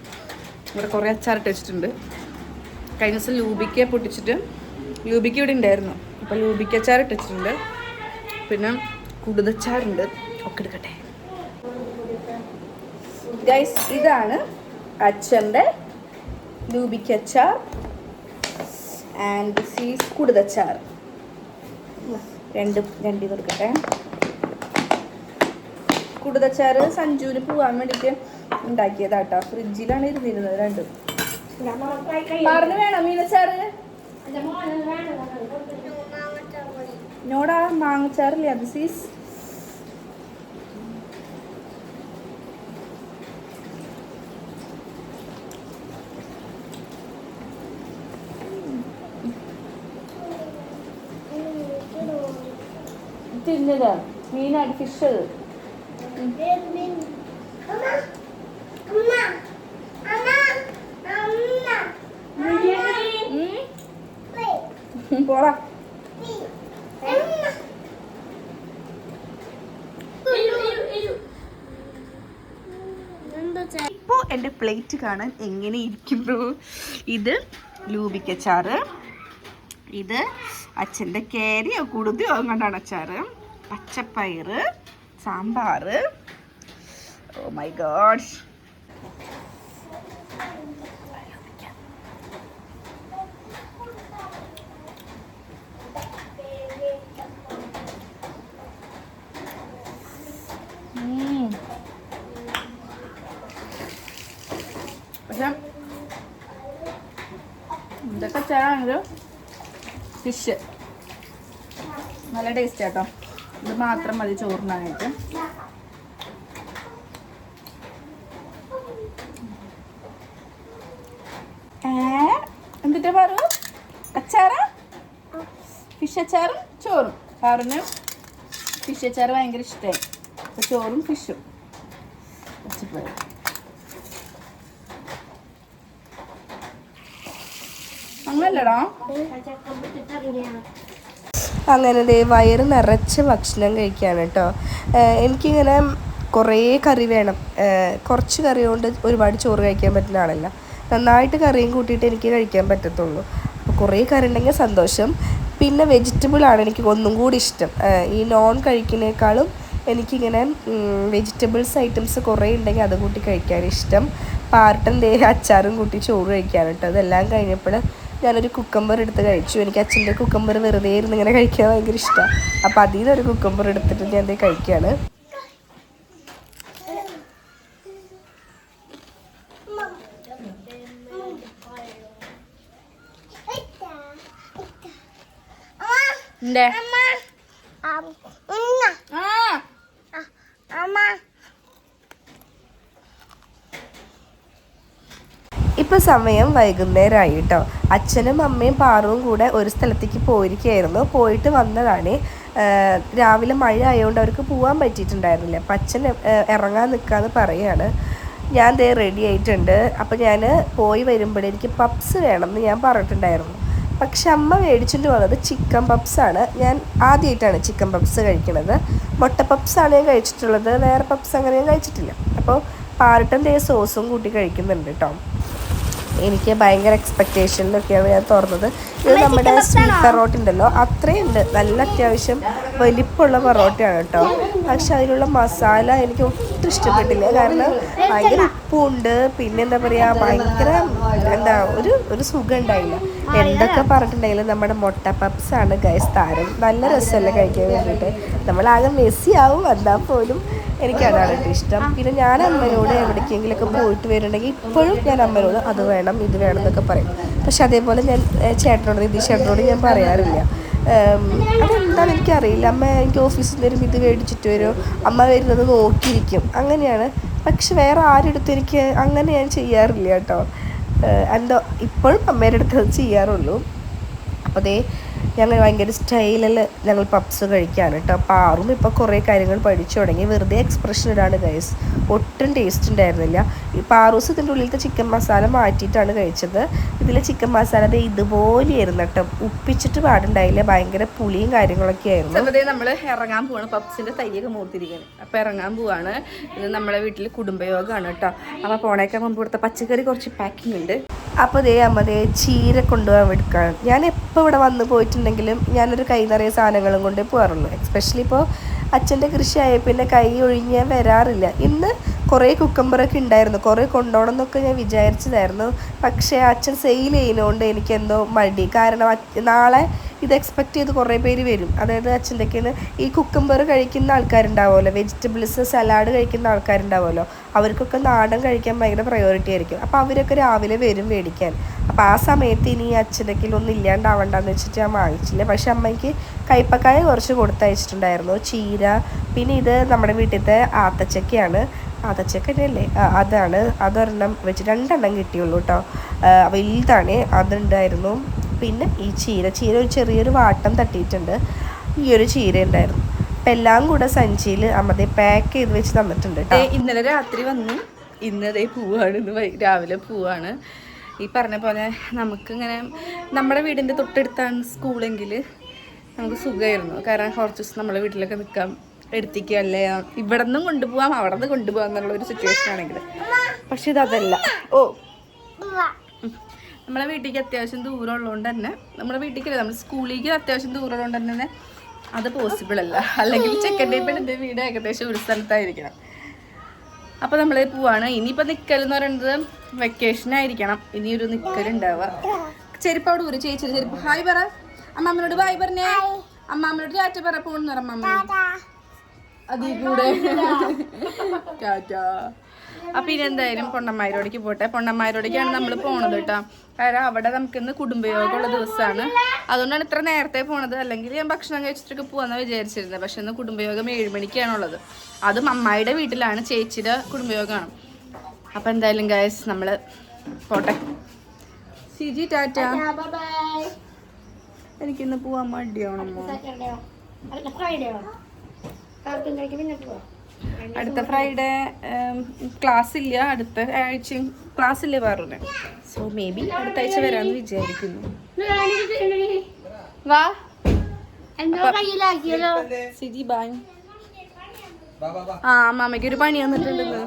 ഇവിടെ കുറേ അച്ചാർ ഇട്ടിട്ടുണ്ട്. കഴിഞ്ഞ ദിവസം ലൂബിക്ക പൊട്ടിച്ചിട്ട്, ലൂബിക്ക ഇവിടെ ഉണ്ടായിരുന്നു, അപ്പോൾ ലൂബിക്ക അച്ചാർ ഇട്ടിട്ടുണ്ട്. പിന്നെ കുടുതച്ചാറുണ്ട്. ഒക്കെ എടുക്കട്ടെ ഗൈസ്. ഇതാണ് അച്ഛൻ്റെ ലൂബിക്ക അച്ചാർ ആൻഡ് ദിസ് ഈസ് കുടുതച്ചാർ. രണ്ടും കൊടുക്കട്ടെ. കുടുതച്ചാറ് സഞ്ജുവിന് പോകാൻ വേണ്ടിയിട്ട് ഉണ്ടാക്കിയതാട്ടോ. ഫ്രിഡ്ജിലാണ് ഇരുന്നിരുന്നത് രണ്ടും. പറഞ്ഞു വേണം മീനച്ചാറ്? നോടാ മാങ്ങച്ചാറില്ലേ? ദിസ് ഈസ് തിന്നത് മീനാണ്, ഫിഷ്. പോടാ. ഇപ്പോൾ എൻ്റെ പ്ലേറ്റ് കാണാൻ എങ്ങനെ ഇരിക്കുന്നു. ഇത് ലൂബിക്കച്ചാറ്, ഇത് അച്ഛൻ്റെ കേരിയോ കുടുതയോ കണ്ടാണ് അച്ചാറ്, പച്ചപ്പയർ, സാമ്പാർ. Oh my god. പക്ഷെ ഇതൊക്കെ അച്ചാറാണെങ്കിലും ഫിഷ് നല്ല ടേസ്റ്റ് ആട്ടോ. ഇത് മാത്രം മതി ചോറിനായിട്ട്. എന്നിട്ട് പറയൂ, അച്ചാറ്, ഫിഷ് അച്ചാറും ചോറും. പാറിന് ഫിഷ് അച്ചാറ് ഭയങ്കര ഇഷ്ടമായി. അപ്പോൾ ചോറും ഫിഷും. പോയി. അങ്ങനല്ലടാ. അങ്ങനെ വയറ് നിറച്ച് ഭക്ഷണം കഴിക്കുകയാണ് കേട്ടോ. എനിക്കിങ്ങനെ കുറേ കറി വേണം. കുറച്ച് കറി കൊണ്ട് ഒരുപാട് ചോറ് കഴിക്കാൻ പറ്റുന്ന ആളല്ല. നന്നായിട്ട് കറിയും കൂട്ടിയിട്ട് എനിക്ക് കഴിക്കാൻ പറ്റത്തുള്ളൂ. അപ്പോൾ കുറേ കറി ഉണ്ടെങ്കിൽ സന്തോഷം. പിന്നെ വെജിറ്റബിളാണ് എനിക്ക് ഒന്നും കൂടി ഇഷ്ടം. ഈ നോൺ കഴിക്കുന്നതിനേക്കാളും എനിക്കിങ്ങനെ വെജിറ്റബിൾസ് ഐറ്റംസ് കുറേ ഉണ്ടെങ്കിൽ അത് കൂട്ടി കഴിക്കാൻ ഇഷ്ടം. പാർട്ടൻ അച്ചാറും കൂട്ടി ചോറ് കഴിക്കാൻ കേട്ടോ. അതെല്ലാം കഴിഞ്ഞപ്പോൾ ഞാനൊരു കുക്കമ്പർ എടുത്ത് കഴിച്ചു. എനിക്ക് അച്ഛൻ്റെ കുക്കമ്പർ വെറുതെ ഇരുന്ന് ഇങ്ങനെ കഴിക്കാൻ ഭയങ്കര ഇഷ്ടമാണ്. അപ്പോൾ അതിൽ നിന്നൊരു കുക്കമ്പർ എടുത്തിട്ട് ഞാൻ അത് കഴിക്കുകയാണ്. ഇപ്പോൾ സമയം വൈകുന്നേരമായി കേട്ടോ. അച്ഛനും അമ്മയും പാറുവും കൂടെ ഒരു സ്ഥലത്തേക്ക് പോയിരിക്കുകയായിരുന്നു. പോയിട്ട് വന്നതാണ്. രാവിലെ മഴ ആയതുകൊണ്ട് അവർക്ക് പോകാൻ പറ്റിയിട്ടുണ്ടായിരുന്നില്ല. അപ്പം അച്ഛൻ ഇറങ്ങാൻ നിൽക്കാമെന്ന് പറയുകയാണ്. ഞാൻ ദേ റെഡി ആയിട്ടുണ്ട്. അപ്പോൾ ഞാൻ പോയി വരുമ്പോഴേക്ക് പപ്സ് വേണമെന്ന് ഞാൻ പറഞ്ഞിട്ടുണ്ടായിരുന്നു. പക്ഷെ അമ്മ മേടിച്ചിട്ട് വന്നത് ചിക്കൻ പപ്സാണ്. ഞാൻ ആദ്യമായിട്ടാണ് ചിക്കൻ പപ്സ് കഴിക്കുന്നത്. മുട്ട പപ്സാണ് ഞാൻ കഴിച്ചിട്ടുള്ളത്. വേറെ പപ്സ് അങ്ങനെ ഞാൻ കഴിച്ചിട്ടില്ല. അപ്പോൾ പാർട്ടൻ സോസും കൂട്ടി കഴിക്കുന്നുണ്ട് കേട്ടോ. എനിക്ക് ഭയങ്കര എക്സ്പെക്റ്റേഷനിലൊക്കെയാണ് ഞാൻ തുറന്നത്. ഇത് നമ്മുടെ സ്വീറ്റ് പൊറോട്ട ഉണ്ടല്ലോ, അത്രയുണ്ട്. നല്ല അത്യാവശ്യം വലിപ്പമുള്ള പൊറോട്ടയാണ് കേട്ടോ. പക്ഷെ അതിലുള്ള മസാല എനിക്ക് ഒട്ടും ഇഷ്ടപ്പെട്ടില്ല. കാരണം ഭയങ്കര ഉപ്പുണ്ട്. പിന്നെ എന്താ പറയുക, ഭയങ്കര ഒരു സുഖം ഉണ്ടായില്ല. എന്തൊക്കെ പറഞ്ഞിട്ടുണ്ടെങ്കിലും നമ്മുടെ മുട്ട പപ്സാണ് ഗൈസ് താരം. നല്ല രസമല്ലേ കഴിക്കാൻ വേണ്ടിയിട്ട്. നമ്മളാകെ മെസ്സി ആവും. എന്നാൽ പോലും എനിക്കതാണ് കേട്ടോ ഇഷ്ടം. പിന്നെ ഞാൻ അമ്മയോട് എവിടേക്കെങ്കിലുമൊക്കെ പോയിട്ട് വരുന്നുണ്ടെങ്കിൽ ഇപ്പോഴും ഞാൻ അമ്മയോട് അത് വേണം ഇത് വേണം എന്നൊക്കെ പറയും. പക്ഷെ അതേപോലെ ഞാൻ ചേട്ടനോട് ഞാൻ പറയാറില്ല. അതെന്താണെന്ന് എനിക്കറിയില്ല. അമ്മ എനിക്ക് ഓഫീസിൽ നിന്ന് വരുമ്പോൾ ഇത് മേടിച്ചിട്ട് വരും. അമ്മ വരുന്നത് നോക്കിയിരിക്കും. അങ്ങനെയാണ്. പക്ഷെ വേറെ ആരുടെ അടുത്ത് എനിക്ക് അങ്ങനെ ഞാൻ ചെയ്യാറില്ല കേട്ടോ. എന്തോ ഇപ്പോഴും അമ്മയുടെ അടുത്ത് അത് ചെയ്യാറുള്ളൂ. അപ്പോൾ അതേ ഞങ്ങൾ ഭയങ്കര സ്റ്റൈലിൽ ഞങ്ങൾ പപ്സ് കഴിക്കുകയാണ് കേട്ടോ. അപ്പോൾ ആറും ഇപ്പോൾ കുറേ കാര്യങ്ങൾ പഠിച്ചു തുടങ്ങി. വെറുതെ എക്സ്പ്രഷൻ ഇടാണ് ഗൈസ്. ഒട്ടും ടേസ്റ്റ് ഉണ്ടായിരുന്നില്ല. ഈ പാറൂസ് ഇതിൻ്റെ ഉള്ളിലത്തെ ചിക്കൻ മസാല മാറ്റിയിട്ടാണ് കഴിച്ചത്. ഇതിലെ ചിക്കൻ മസാല ഇതുപോലെയായിരുന്നു കേട്ടോ. ഉപ്പിച്ചിട്ട് പാടുണ്ടായില്ല. ഭയങ്കര പുളിയും കാര്യങ്ങളൊക്കെ ആയിരുന്നു. അപ്പോൾ നമ്മൾ ഇറങ്ങാൻ പോവാണ്. പപ്സിൻ്റെ തൈയൊക്കെ മൂത്തിരിക്കുകയാണ്. അപ്പോൾ ഇറങ്ങാൻ പോവാണ്. ഇത് നമ്മുടെ വീട്ടിൽ കുടുംബയോഗമാണ് കേട്ടോ. അപ്പോൾ പോണേക്കാൻ മുമ്പ് കൊടുത്ത പച്ചക്കറി കുറച്ച് പാക്കിംഗ് ഉണ്ട്. അപ്പോൾ അമ്മ ചീര കൊണ്ടുപോകാൻ എടുക്കുകയാണ്. ഞാൻ എപ്പോൾ ഇവിടെ വന്ന് പോയിട്ടുണ്ടെങ്കിലും ഞാനൊരു കൈ നിറയെ സാധനങ്ങളും കൊണ്ടേ പോകാറുള്ളൂ. എസ്പെഷ്യലി ഇപ്പോൾ അച്ഛൻ്റെ കൃഷിയായ പിന്നെ കൈ ഒഴിഞ്ഞ് വരാറില്ല. ഇന്ന് കുറേ കുക്കമ്പറൊക്കെ ഉണ്ടായിരുന്നു. കുറേ കൊണ്ടുപോകണം എന്നൊക്കെ ഞാൻ വിചാരിച്ചതായിരുന്നു. പക്ഷേ അച്ഛൻ സെയിൽ ചെയ്യുന്നതുകൊണ്ട് എനിക്കെന്തോ മടി. കാരണം നാളെ ഇത് എക്സ്പെക്റ്റ് ചെയ്ത് കുറേ പേര് വരും. അതായത് അച്ഛൻ്റെയൊക്കെയാണ് ഈ കുക്കമ്പർ കഴിക്കുന്ന ആൾക്കാരുണ്ടാവുമല്ലോ, വെജിറ്റബിൾസ് സലാഡ് കഴിക്കുന്ന ആൾക്കാരുണ്ടാവുമല്ലോ, അവർക്കൊക്കെ നാടൻ കഴിക്കാൻ ഭയങ്കര പ്രയോറിറ്റി ആയിരിക്കും. അപ്പോൾ അവരൊക്കെ രാവിലെ വരും മേടിക്കാൻ. അപ്പോൾ ആ സമയത്ത് ഇനി അച്ഛൻ്റെയൊന്നും ഇല്ലാണ്ടാവണ്ടെന്ന് വെച്ചിട്ട് ഞാൻ വാങ്ങിച്ചില്ല. പക്ഷെ അമ്മയ്ക്ക് കൈപ്പക്കായ കുറച്ച് കൊടുത്തയച്ചിട്ടുണ്ടായിരുന്നു, ചീര. പിന്നെ ഇത് നമ്മുടെ വീട്ടിലത്തെ ആത്തച്ചക്കയാണ്. ആത്തച്ചക്ക തന്നെയല്ലേ, അതാണ്. അതൊരെണ്ണം വെച്ച് 2 എണ്ണം കിട്ടിയുള്ളൂ കേട്ടോ. വലുതാണ്, അതുണ്ടായിരുന്നു. പിന്നെ ഈ ചീര ഒരു ചെറിയൊരു വാട്ടം തട്ടിയിട്ടുണ്ട്. ഈ ഒരു ചീര ഉണ്ടായിരുന്നു. അപ്പം എല്ലാം കൂടെ സഞ്ചിയിൽ അമ്മതെ പാക്ക് ചെയ്ത് വെച്ച് തന്നിട്ടുണ്ട് കേട്ടോ. ഇന്നലെ രാത്രി വന്നു, ഇന്നതേ പോവാണ്. ഇന്ന് രാവിലെ പോവാണ്. ഈ പറഞ്ഞ പോലെ നമുക്കിങ്ങനെ നമ്മുടെ വീടിൻ്റെ തൊട്ടടുത്താണ് സ്കൂളെങ്കിൽ നമുക്ക് സുഖമായിരുന്നു. കാരണം കുറച്ച് ദിവസം നമ്മളെ വീട്ടിലൊക്കെ നിൽക്കാം, എടുത്തിക്കുക അല്ലേ, ഇവിടെ നിന്നും കൊണ്ടുപോകാം അവിടെ നിന്ന് കൊണ്ടുപോകാം എന്നുള്ളൊരു സിറ്റുവേഷൻ ആണെങ്കിൽ. പക്ഷെ ഇതല്ല. നമ്മളെ വീട്ടിലേക്ക് അത്യാവശ്യം ദൂരം ഉള്ളതുകൊണ്ട് തന്നെ, നമ്മുടെ വീട്ടിലേക്കല്ല നമ്മൾ സ്കൂളിലേക്ക് അത്യാവശ്യം ദൂരം ഉള്ളതുകൊണ്ട് തന്നെ അത് പോസിബിൾ അല്ല. അല്ലെങ്കിൽ ചെക്കൻ്റെ പെണ്ണിൻ്റെ വീട് ഏകദേശം ഒരു സ്ഥലത്തായിരിക്കണം. അപ്പോൾ നമ്മൾ പോവാണ്. ഇനിയിപ്പോൾ നിൽക്കലെന്ന് പറയുന്നത് വെക്കേഷനായിരിക്കണം ഇനിയൊരു നിൽക്കലുണ്ടാവുക. ചെരുപ്പ് അവിടെ ഊര്, ചേച്ചി ചെരുപ്പ്. ഹായ് പറ അമ്മാമ്മനോട്. ബായ് പറഞ്ഞേ. അമ്മാമ്മനോട് ടാറ്റ പറ. പോണെന്ന് പറ അമ്മാമ്മ. അതിൽ കൂടെ ടാറ്റ. അപ്പം ഇനി എന്തായാലും പൊണ്ണന്മാരോടേക്ക് പോട്ടെ. പൊണ്ണന്മാരോടേക്കാണ് നമ്മൾ പോണത് കേട്ടോ. കാരണം അവിടെ നമുക്കിന്ന് കുടുംബയോഗമുള്ള ദിവസമാണ്. അതുകൊണ്ടാണ് ഇത്ര നേരത്തെ പോണത്. അല്ലെങ്കിൽ ഞാൻ ഭക്ഷണം കഴിച്ചിട്ടൊക്കെ പോകാമെന്ന് വിചാരിച്ചിരുന്നത്. പക്ഷെ ഇന്ന് കുടുംബയോഗം 7 മണിക്കാണുള്ളത്. അതും അമ്മായിയുടെ വീട്ടിലാണ്, ചേച്ചിയുടെ കുടുംബയോഗമാണ്. അപ്പം എന്തായാലും ഗൈസ് നമ്മൾ പോട്ടെ. സിജി ടാറ്റ. എനിക്കിന്ന് പോവാൻ മടിയാണമ്മോ. അടുത്ത ഫ്രൈഡേ ക്ലാസ് ഇല്ല, അടുത്ത ആഴ്ചയും ക്ലാസ് ഇല്ലേ പറഞ്ഞു. സോ മേ ബി അടുത്ത ആഴ്ച വരാമെന്ന് വിചാരിക്കുന്നു. വാ സിജി ബായ്. ആ അമ്മമ്മക്ക് ഒരു പണി വന്നിട്ടുണ്ടെന്ന്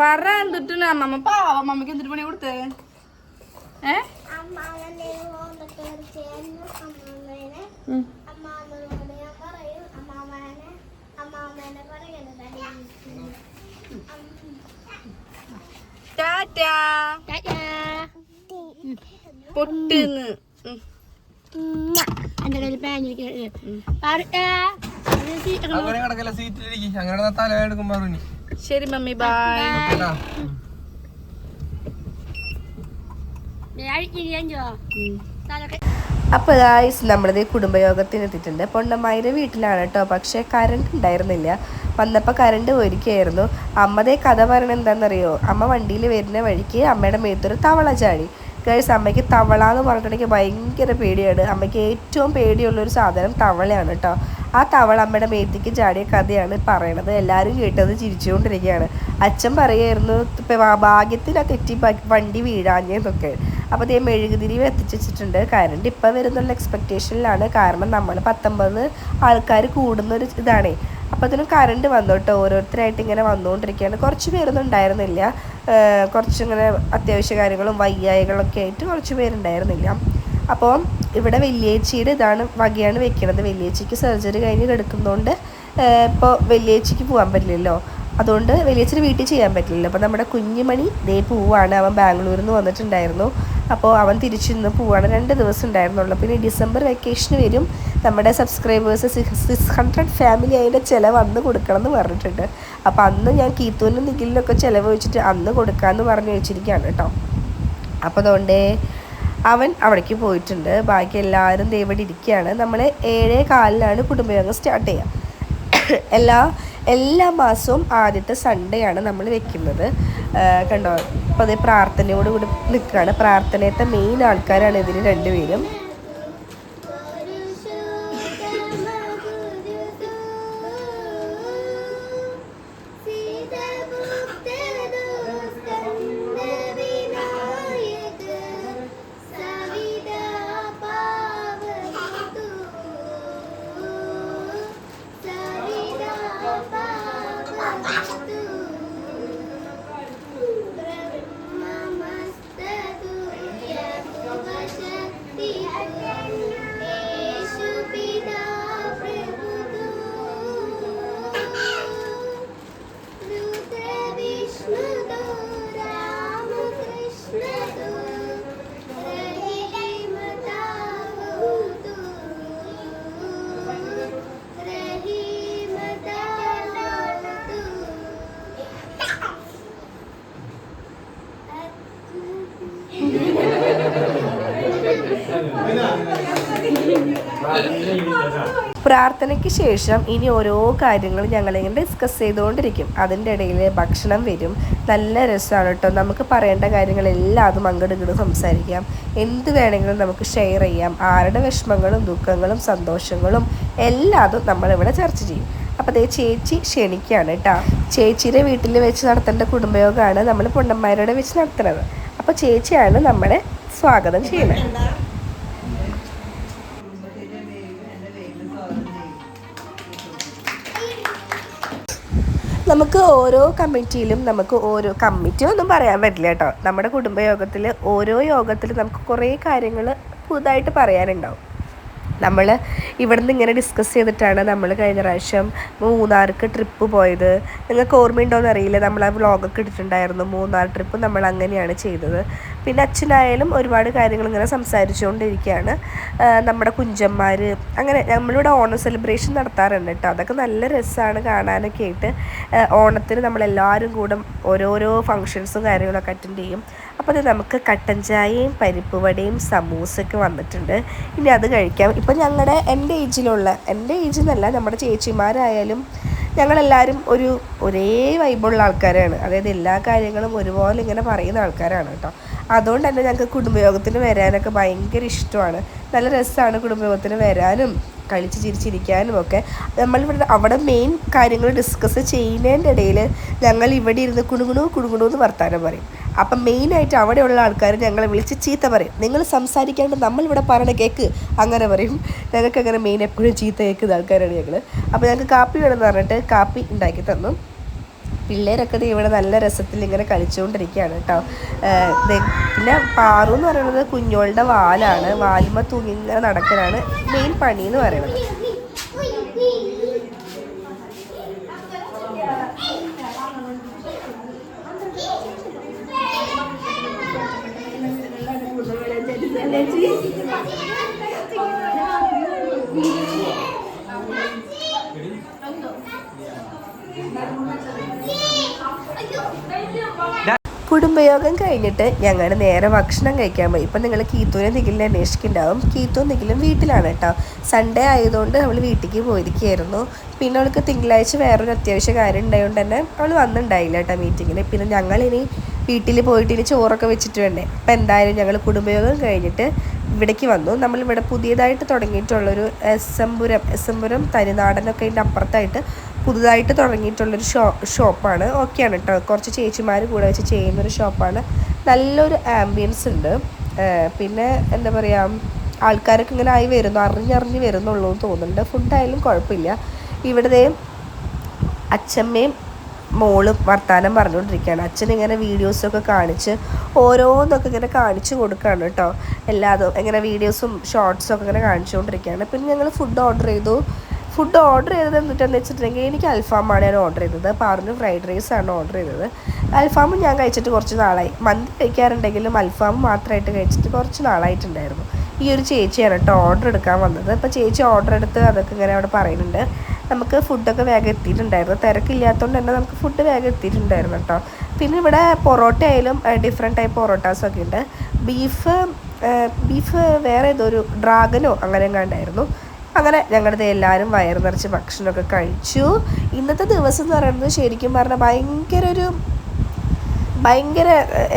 പറ. എന്തിട്ടാണ് അമ്മമ്മ പാവ, അമ്മമ്മക്ക് എന്തൊരു പണി കൊടുത്തേ? പൊട്ടിന്ന് ശരി മമ്മി ബൈ. അപ്പോൾ ഗായ്സ് നമ്മളത് കുടുംബയോഗത്തിന് എത്തിയിട്ടുണ്ട്. പൊണ്ണമ്മായിയുടെ വീട്ടിലാണ് കേട്ടോ. പക്ഷേ കറണ്ട് ഉണ്ടായിരുന്നില്ല. വന്നപ്പോൾ കറണ്ട് ഒരുക്കിയായിരുന്നു. അമ്മതേ കഥ പറയണത് എന്താണെന്നറിയോ? അമ്മ വണ്ടിയിൽ വരുന്ന വഴിക്ക് അമ്മയുടെ മേത്തൊരു തവള ചാടി. ഗൈസ് അമ്മയ്ക്ക് തവള എന്ന് പറഞ്ഞിട്ടുണ്ടെങ്കിൽ ഭയങ്കര പേടിയാണ്. അമ്മയ്ക്ക് ഏറ്റവും പേടിയുള്ളൊരു സാധനം തവളയാണ് കേട്ടോ. ആ തവള അമ്മയുടെ മേത്തേക്ക് ചാടിയ കഥയാണ് പറയണത്. എല്ലാവരും കേട്ടത് ചിരിച്ചുകൊണ്ടിരിക്കുകയാണ്. അച്ഛൻ പറയുമായിരുന്നു ഭാഗ്യത്തിൽ ആ തെറ്റി വണ്ടി വീഴാഞ്ഞെന്നൊക്കെ. അപ്പോൾ അതേ മെഴുകുതിരി എത്തിച്ച് വെച്ചിട്ടുണ്ട്. കറണ്ട് ഇപ്പം വരുന്നുള്ള എക്സ്പെക്റ്റേഷനിലാണ്. കാരണം നമ്മൾ 19 ആൾക്കാർ കൂടുന്നൊരു ഇതാണേ. അപ്പോൾ അതിന് കറണ്ട് വന്നു കേട്ടോ. ഓരോരുത്തരായിട്ട് ഇങ്ങനെ വന്നുകൊണ്ടിരിക്കുകയാണ്. കുറച്ച് പേരൊന്നും ഉണ്ടായിരുന്നില്ല. കുറച്ചിങ്ങനെ അത്യാവശ്യ കാര്യങ്ങളും വയ്യായികളൊക്കെ ആയിട്ട് കുറച്ച് പേരുണ്ടായിരുന്നില്ല. അപ്പോൾ ഇവിടെ വലിയേച്ചിയുടെ വകയാണ് വെക്കണത്. വലിയേച്ചിക്ക് സർജറി കഴിഞ്ഞ് കിടക്കുന്നതുകൊണ്ട് ഇപ്പോൾ വലിയേച്ചിക്ക് പോകാൻ പറ്റില്ലല്ലോ. അതുകൊണ്ട് വലിയേച്ചിന് വീട്ടിൽ ചെയ്യാൻ പറ്റില്ലല്ലോ. അപ്പോൾ നമ്മുടെ കുഞ്ഞുമണി ദേ പോവാണ്. അവൻ ബാംഗ്ലൂരിൽ നിന്ന് വന്നിട്ടുണ്ടായിരുന്നു. അപ്പോൾ അവൻ തിരിച്ചിന്ന് പോവാണ്. 2 ദിവസം ഉണ്ടായിരുന്നുള്ളൂ. പിന്നെ ഡിസംബർ വെക്കേഷന് വരും. നമ്മുടെ സബ്സ്ക്രൈബേഴ്സ് 600 ഫാമിലി അതിൻ്റെ ചിലവ് അന്ന് കൊടുക്കണം എന്ന് പറഞ്ഞിട്ടുണ്ട്. അപ്പോൾ അന്ന് ഞാൻ കീത്തൂനും നിഖിലിനൊക്കെ ചിലവ് വെച്ചിട്ട് അന്ന് കൊടുക്കാമെന്ന് പറഞ്ഞ് വെച്ചിരിക്കുകയാണ് കേട്ടോ. അപ്പോൾ അതുകൊണ്ട് അവൻ അവിടേക്ക് പോയിട്ടുണ്ട്. ബാക്കി എല്ലാവരും ദേ ഇവിടെ ഇരിക്കുകയാണ്. നമ്മൾ 7:15 കുടുംബയോഗം സ്റ്റാർട്ട് ചെയ്യുക. എല്ലാ മാസവും ആദ്യത്തെ സൺഡേ ആണ് നമ്മൾ വെക്കുന്നത്. കണ്ടോ, അപ്പോൾ അതേ പ്രാർത്ഥനയോട് കൂടി നിൽക്കുകയാണ്. പ്രാർത്ഥനയത്തെ മെയിൻ ആൾക്കാരാണ് ഇതിന് 2 പേരും. പ്രാർത്ഥനയ്ക്ക് ശേഷം ഇനി ഓരോ കാര്യങ്ങൾ ഞങ്ങളിങ്ങനെ ഡിസ്കസ് ചെയ്തുകൊണ്ടിരിക്കും. അതിൻ്റെ ഇടയിൽ ഭക്ഷണം വരും. നല്ല രസമാണ് കേട്ടോ. നമുക്ക് പറയേണ്ട കാര്യങ്ങളെല്ലാം അതും അങ്ങോട്ട് സംസാരിക്കാം. എന്ത് വേണമെങ്കിലും നമുക്ക് ഷെയർ ചെയ്യാം. ആരുടെ വിഷമങ്ങളും ദുഃഖങ്ങളും സന്തോഷങ്ങളും എല്ലാതും നമ്മളിവിടെ ചർച്ച ചെയ്യും. അപ്പോൾ അതേ ചേച്ചി ക്ഷണിക്കുകയാണ് കേട്ടോ. ചേച്ചിയുടെ വീട്ടിൽ വെച്ച് നടത്തേണ്ട കുടുംബയോഗമാണ് നമ്മൾ പൊണ്ണന്മാരുടെ വെച്ച് നടത്തുന്നത്. അപ്പോൾ ചേച്ചിയാണ് നമ്മളെ സ്വാഗതം ചെയ്യുന്നത്. നമുക്ക് ഓരോ കമ്മിറ്റിയിലും നമുക്ക് ഓരോ കമ്മിറ്റി ഒന്നും പറയാൻ പറ്റില്ല കേട്ടോ. നമ്മുടെ കുടുംബയോഗത്തിൽ ഓരോ യോഗത്തിൽ നമുക്ക് കുറേ കാര്യങ്ങൾ പുതുതായിട്ട് പറയാനുണ്ടാവും. നമ്മൾ ഇവിടുന്ന് ഇങ്ങനെ ഡിസ്കസ് ചെയ്തിട്ടാണ് നമ്മൾ കഴിഞ്ഞ പ്രാവശ്യം മൂന്നാർക്ക് ട്രിപ്പ് പോയത്. നിങ്ങൾക്ക് ഓർമ്മയുണ്ടോയെന്ന് അറിയില്ല, നമ്മൾ ആ വ്ളോഗൊക്കെ ഇട്ടിട്ടുണ്ടായിരുന്നു. മൂന്നാർ ട്രിപ്പ് നമ്മൾ അങ്ങനെയാണ് ചെയ്തത്. പിന്നെ അച്ഛനായാലും ഒരുപാട് കാര്യങ്ങൾ ഇങ്ങനെ സംസാരിച്ചുകൊണ്ടിരിക്കുകയാണ്. നമ്മുടെ കുഞ്ചന്മാർ അങ്ങനെ നമ്മളിവിടെ ഓണം സെലിബ്രേഷൻ നടത്താറുണ്ട് കേട്ടോ. അതൊക്കെ നല്ല രസമാണ് കാണാനൊക്കെ ആയിട്ട്. ഓണത്തിന് നമ്മളെല്ലാവരും കൂടെ ഓരോരോ ഫങ്ഷൻസും കാര്യങ്ങളൊക്കെ അറ്റൻഡ് ചെയ്യും. അപ്പോൾ അത് നമുക്ക് കട്ടൻ ചായയും പരിപ്പ് വടയും സമൂസയൊക്കെ വന്നിട്ടുണ്ട്. ഇനി അത് കഴിക്കാം. ഇപ്പം എൻ്റെ ഏജിൽ എന്നല്ല നമ്മുടെ ചേച്ചിമാരായാലും ഞങ്ങളെല്ലാവരും ഒരേ വൈബുള്ള ആൾക്കാരാണ്. അതായത് എല്ലാ കാര്യങ്ങളും ഒരുപോലെ ഇങ്ങനെ പറയുന്ന ആൾക്കാരാണ് കേട്ടോ. അതുകൊണ്ട് തന്നെ ഞങ്ങൾക്ക് കുടുംബയോഗത്തിന് വരാനൊക്കെ ഭയങ്കര ഇഷ്ടമാണ്. നല്ല രസമാണ് കുടുംബയോഗത്തിന് വരാനും കളിച്ച് ചിരിച്ചിരിക്കാനും ഒക്കെ. നമ്മളിവിടെ അവിടെ മെയിൻ കാര്യങ്ങൾ ഡിസ്കസ് ചെയ്യുന്നതിൻ്റെ ഇടയിൽ ഞങ്ങൾ ഇവിടെ ഇരുന്ന് കുണുകുണു എന്ന് വർത്താനം പറയും. അപ്പം മെയിനായിട്ട് അവിടെയുള്ള ആൾക്കാർ ഞങ്ങളെ വിളിച്ച് ചീത്ത പറയും. നിങ്ങൾ സംസാരിക്കാണ്ട് നമ്മളിവിടെ പറയണ കേക്ക് അങ്ങനെ പറയും. ഞങ്ങൾക്ക് അങ്ങനെ മെയിൻ എപ്പോഴും ചീത്ത കേൾക്കുന്ന ആൾക്കാരാണ് ഞങ്ങൾ. അപ്പോൾ ഞങ്ങൾക്ക് കാപ്പി വേണമെന്ന് പറഞ്ഞിട്ട് കാപ്പി ഉണ്ടാക്കി തന്നു. പിള്ളേരൊക്കെ ഇവിടെ നല്ല രസത്തിൽ ഇങ്ങനെ കളിച്ചുകൊണ്ടിരിക്കുകയാണ് കേട്ടോ. പിന്നെ പാറു എന്ന് പറയുന്നത് കുഞ്ഞോളുടെ വാലാണ്. വാലുമ തൂങ്ങി ഇങ്ങനെ നടക്കലാണ് മെയിൻ പണി എന്ന് പറയുന്നത്. കുടുംബയോഗം കഴിഞ്ഞിട്ട് ഞങ്ങൾ നേരെ ഭക്ഷണം കഴിക്കാൻ പോയി. ഇപ്പം നിങ്ങൾ കീത്തൂനെ നിഖിലിനെ അന്വേഷിക്കുന്നുണ്ടാവും. കീത്തും നിഖിലും വീട്ടിലാണ് കേട്ടോ. സൺഡേ ആയതുകൊണ്ട് അവൾ വീട്ടിലേക്ക് പോയിരിക്കുകയായിരുന്നു. പിന്നെ അവൾക്ക് തിങ്കളാഴ്ച വേറൊരു അത്യാവശ്യ കാര്യം ഉണ്ടായതുകൊണ്ട് തന്നെ അവൾ വന്നിട്ടുണ്ടായില്ല കേട്ടോ മീറ്റിങ്ങിന്. പിന്നെ ഞങ്ങളിനി വീട്ടിൽ പോയിട്ട് ഇനി ചോറൊക്കെ വെച്ചിട്ട് വേണ്ടേ. അപ്പം എന്തായാലും ഞങ്ങൾ കുടുംബയോഗം കഴിഞ്ഞിട്ട് ഇവിടേക്ക് വന്നു. നമ്മളിവിടെ പുതിയതായിട്ട് തുടങ്ങിയിട്ടുള്ളൊരു എസ്എംപുരം തനിനാടനൊക്കെ അതിൻ്റെ അപ്പുറത്തായിട്ട് പുതുതായിട്ട് തുടങ്ങിയിട്ടുള്ളൊരു ഷോപ്പാണ്. ഓക്കെയാണ് കേട്ടോ. കുറച്ച് ചേച്ചിമാർ കൂടെ വെച്ച് ചെയ്യുന്നൊരു ഷോപ്പാണ്. നല്ലൊരു ആംബിയൻസ് ഉണ്ട്. പിന്നെ എന്താ പറയുക, ആൾക്കാരൊക്കെ ഇങ്ങനെ ആയി വരുന്നു, അറിഞ്ഞറിഞ്ഞ് വരുന്നുള്ളൂ എന്ന് തോന്നുന്നുണ്ട്. ഫുഡായാലും കുഴപ്പമില്ല. ഇവിടുത്തെ അച്ഛമ്മയും മോളും വർത്താനം പറഞ്ഞുകൊണ്ടിരിക്കുകയാണ്. അച്ഛനിങ്ങനെ വീഡിയോസൊക്കെ കാണിച്ച് ഓരോന്നൊക്കെ ഇങ്ങനെ കാണിച്ചു കൊടുക്കുകയാണ് കേട്ടോ. എല്ലാതും ഇങ്ങനെ വീഡിയോസും ഷോർട്സൊക്കെ ഇങ്ങനെ കാണിച്ചുകൊണ്ടിരിക്കുകയാണ്. പിന്നെ ഞങ്ങൾ ഫുഡ് ഓർഡർ ചെയ്തത് എന്നിട്ടെന്ന് വെച്ചിട്ടുണ്ടെങ്കിൽ എനിക്ക് അൽഫാമാണ് ഞാൻ ഓർഡർ ചെയ്തത്. പറഞ്ഞു ഫ്രൈഡ് റൈസാണ് ഓർഡർ ചെയ്തത്. അൽഫാമും ഞാൻ കഴിച്ചിട്ട് കുറച്ച് നാളായി. മന്തി കഴിക്കാറുണ്ടെങ്കിലും അൽഫാം മാത്രമായിട്ട് കഴിച്ചിട്ട് കുറച്ച് നാളായിട്ടുണ്ടായിരുന്നു. ഈ ഒരു ചേച്ചിയാണ് കേട്ടോ ഓർഡർ എടുക്കാൻ വന്നത്. അപ്പോൾ ചേച്ചി ഓർഡർ എടുത്ത് അതൊക്കെ ഇങ്ങനെ അവിടെ പറയുന്നുണ്ട്. നമുക്ക് ഫുഡൊക്കെ വേഗം എത്തിയിട്ടുണ്ടായിരുന്നു. തിരക്കില്ലാത്തതുകൊണ്ട് തന്നെ നമുക്ക് ഫുഡ് വേഗം എത്തിയിട്ടുണ്ടായിരുന്നു കേട്ടോ. പിന്നെ ഇവിടെ പൊറോട്ട ആയാലും ഡിഫറെൻറ്റ് ടൈപ്പ് പൊറോട്ടാസൊക്കെ ഉണ്ട്. ബീഫ് വേറെ ഏതൊരു ഡ്രാഗനോ അങ്ങനെ എങ്ങാണ്ടായിരുന്നു. അങ്ങനെ ഞങ്ങളുടെ എല്ലാവരും വയറ് നിറച്ച് ഭക്ഷണമൊക്കെ കഴിച്ചു. ഇന്നത്തെ ദിവസം എന്ന് പറയുന്നത് ശരിക്കും പറഞ്ഞാൽ ഭയങ്കര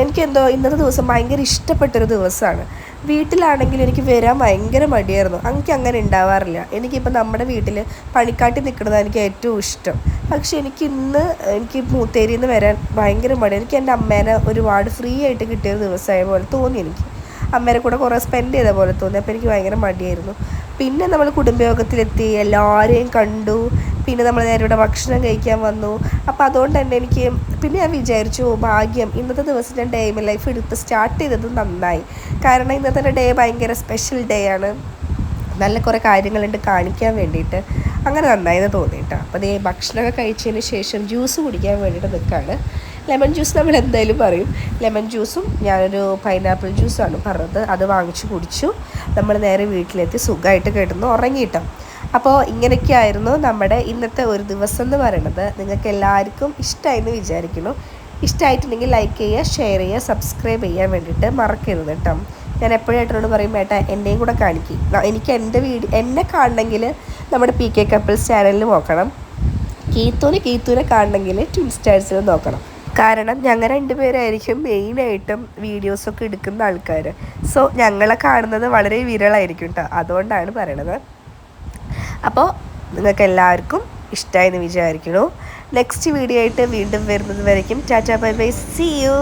എനിക്കെന്തോ ഇന്നത്തെ ദിവസം ഭയങ്കര ഇഷ്ടപ്പെട്ടൊരു ദിവസമാണ്. വീട്ടിലാണെങ്കിൽ എനിക്ക് വരാൻ ഭയങ്കര മടിയായിരുന്നു. എനിക്ക് അങ്ങനെ ഉണ്ടാവാറില്ല. എനിക്കിപ്പോൾ നമ്മുടെ വീട്ടിൽ പണിക്കാട്ടി നിൽക്കുന്നതാണ് എനിക്ക് ഏറ്റവും ഇഷ്ടം. പക്ഷേ എനിക്ക് മൂത്തേരിയിൽ നിന്ന് വരാൻ ഭയങ്കര മടി. എനിക്ക് എൻ്റെ അമ്മേനെ ഒരുപാട് ഫ്രീ ആയിട്ട് കിട്ടിയൊരു ദിവസമായ പോലെ തോന്നി. എനിക്ക് അമ്മേനെ കൂടെ കുറേ സ്പെൻഡ് ചെയ്ത പോലെ തോന്നി. അപ്പോൾ എനിക്ക് ഭയങ്കര മടിയായിരുന്നു. പിന്നെ നമ്മൾ കുടുംബയോഗത്തിലെത്തി, എല്ലാവരെയും കണ്ടു. പിന്നെ നമ്മൾ നേരെ ഇവിടെ ഭക്ഷണം കഴിക്കാൻ വന്നു. അപ്പോൾ അതുകൊണ്ട് തന്നെ പിന്നെ ഞാൻ വിചാരിച്ചു ഭാഗ്യം ഇന്നത്തെ ദിവസം ഞാൻ ഡേ മൈ ലൈഫ് എടുത്ത് സ്റ്റാർട്ട് ചെയ്തത് നന്നായി. കാരണം ഇന്നത്തെ ഡേ ഭയങ്കര സ്പെഷ്യൽ ഡേ ആണ്. നല്ല കുറേ കാര്യങ്ങളുണ്ട് കാണിക്കാൻ വേണ്ടിയിട്ട്. അങ്ങനെ നന്നായെന്ന് തോന്നിയിട്ടാണ്. അപ്പോൾ അതേ ഭക്ഷണമൊക്കെ കഴിച്ചതിന് ശേഷം ജ്യൂസ് കുടിക്കാൻ വേണ്ടിയിട്ട് നിൽക്കുകയാണ്. ലെമൺ ജ്യൂസ് നമ്മൾ എന്തായാലും പറയും. ലെമൺ ജ്യൂസും ഞാനൊരു പൈനാപ്പിൾ ജ്യൂസാണ് പറഞ്ഞത്. അത് വാങ്ങിച്ചു കുടിച്ചു. നമ്മൾ നേരെ വീട്ടിലെത്തി സുഖമായിട്ട് കിടന്ന് ഉറങ്ങിയിട്ടോ. അപ്പോൾ ഇങ്ങനെയൊക്കെയായിരുന്നു നമ്മുടെ ഇന്നത്തെ ഒരു ദിവസം എന്ന് പറയുന്നത്. നിങ്ങൾക്ക് എല്ലാവർക്കും ഇഷ്ടമായെന്ന് വിചാരിക്കുന്നു. ഇഷ്ടമായിട്ടുണ്ടെങ്കിൽ ലൈക്ക് ചെയ്യുക, ഷെയർ ചെയ്യുക, സബ്സ്ക്രൈബ് ചെയ്യാൻ വേണ്ടിയിട്ട് മറക്കരുത് കേട്ടോ. ഞാൻ എപ്പോഴായിട്ടോട് പറയും ഏട്ടാ എന്നെയും കൂടെ കാണിക്കും. എനിക്ക് എന്നെ കാണണമെങ്കിൽ നമ്മുടെ PK കപ്പിൾസ് ചാനലിൽ നോക്കണം. കീത്തൂനെ കാണണമെങ്കിൽ ട്വിൻ സ്റ്റാഴ്സിൽ നോക്കണം. കാരണം ഞങ്ങൾ രണ്ടുപേരായിരിക്കും മെയിനായിട്ടും വീഡിയോസൊക്കെ എടുക്കുന്ന ആൾക്കാർ. സോ ഞങ്ങളെ കാണുന്നത് വളരെ വിരളായിരിക്കും കേട്ടോ. അതുകൊണ്ടാണ് പറയണത്. അപ്പോൾ നിങ്ങൾക്ക് എല്ലാവർക്കും ഇഷ്ടമായെന്ന് വിചാരിക്കുന്നു. നെക്സ്റ്റ് വീഡിയോ ആയിട്ട് വീണ്ടും വരുന്നത് വരയ്ക്കും tata bye bye, see U.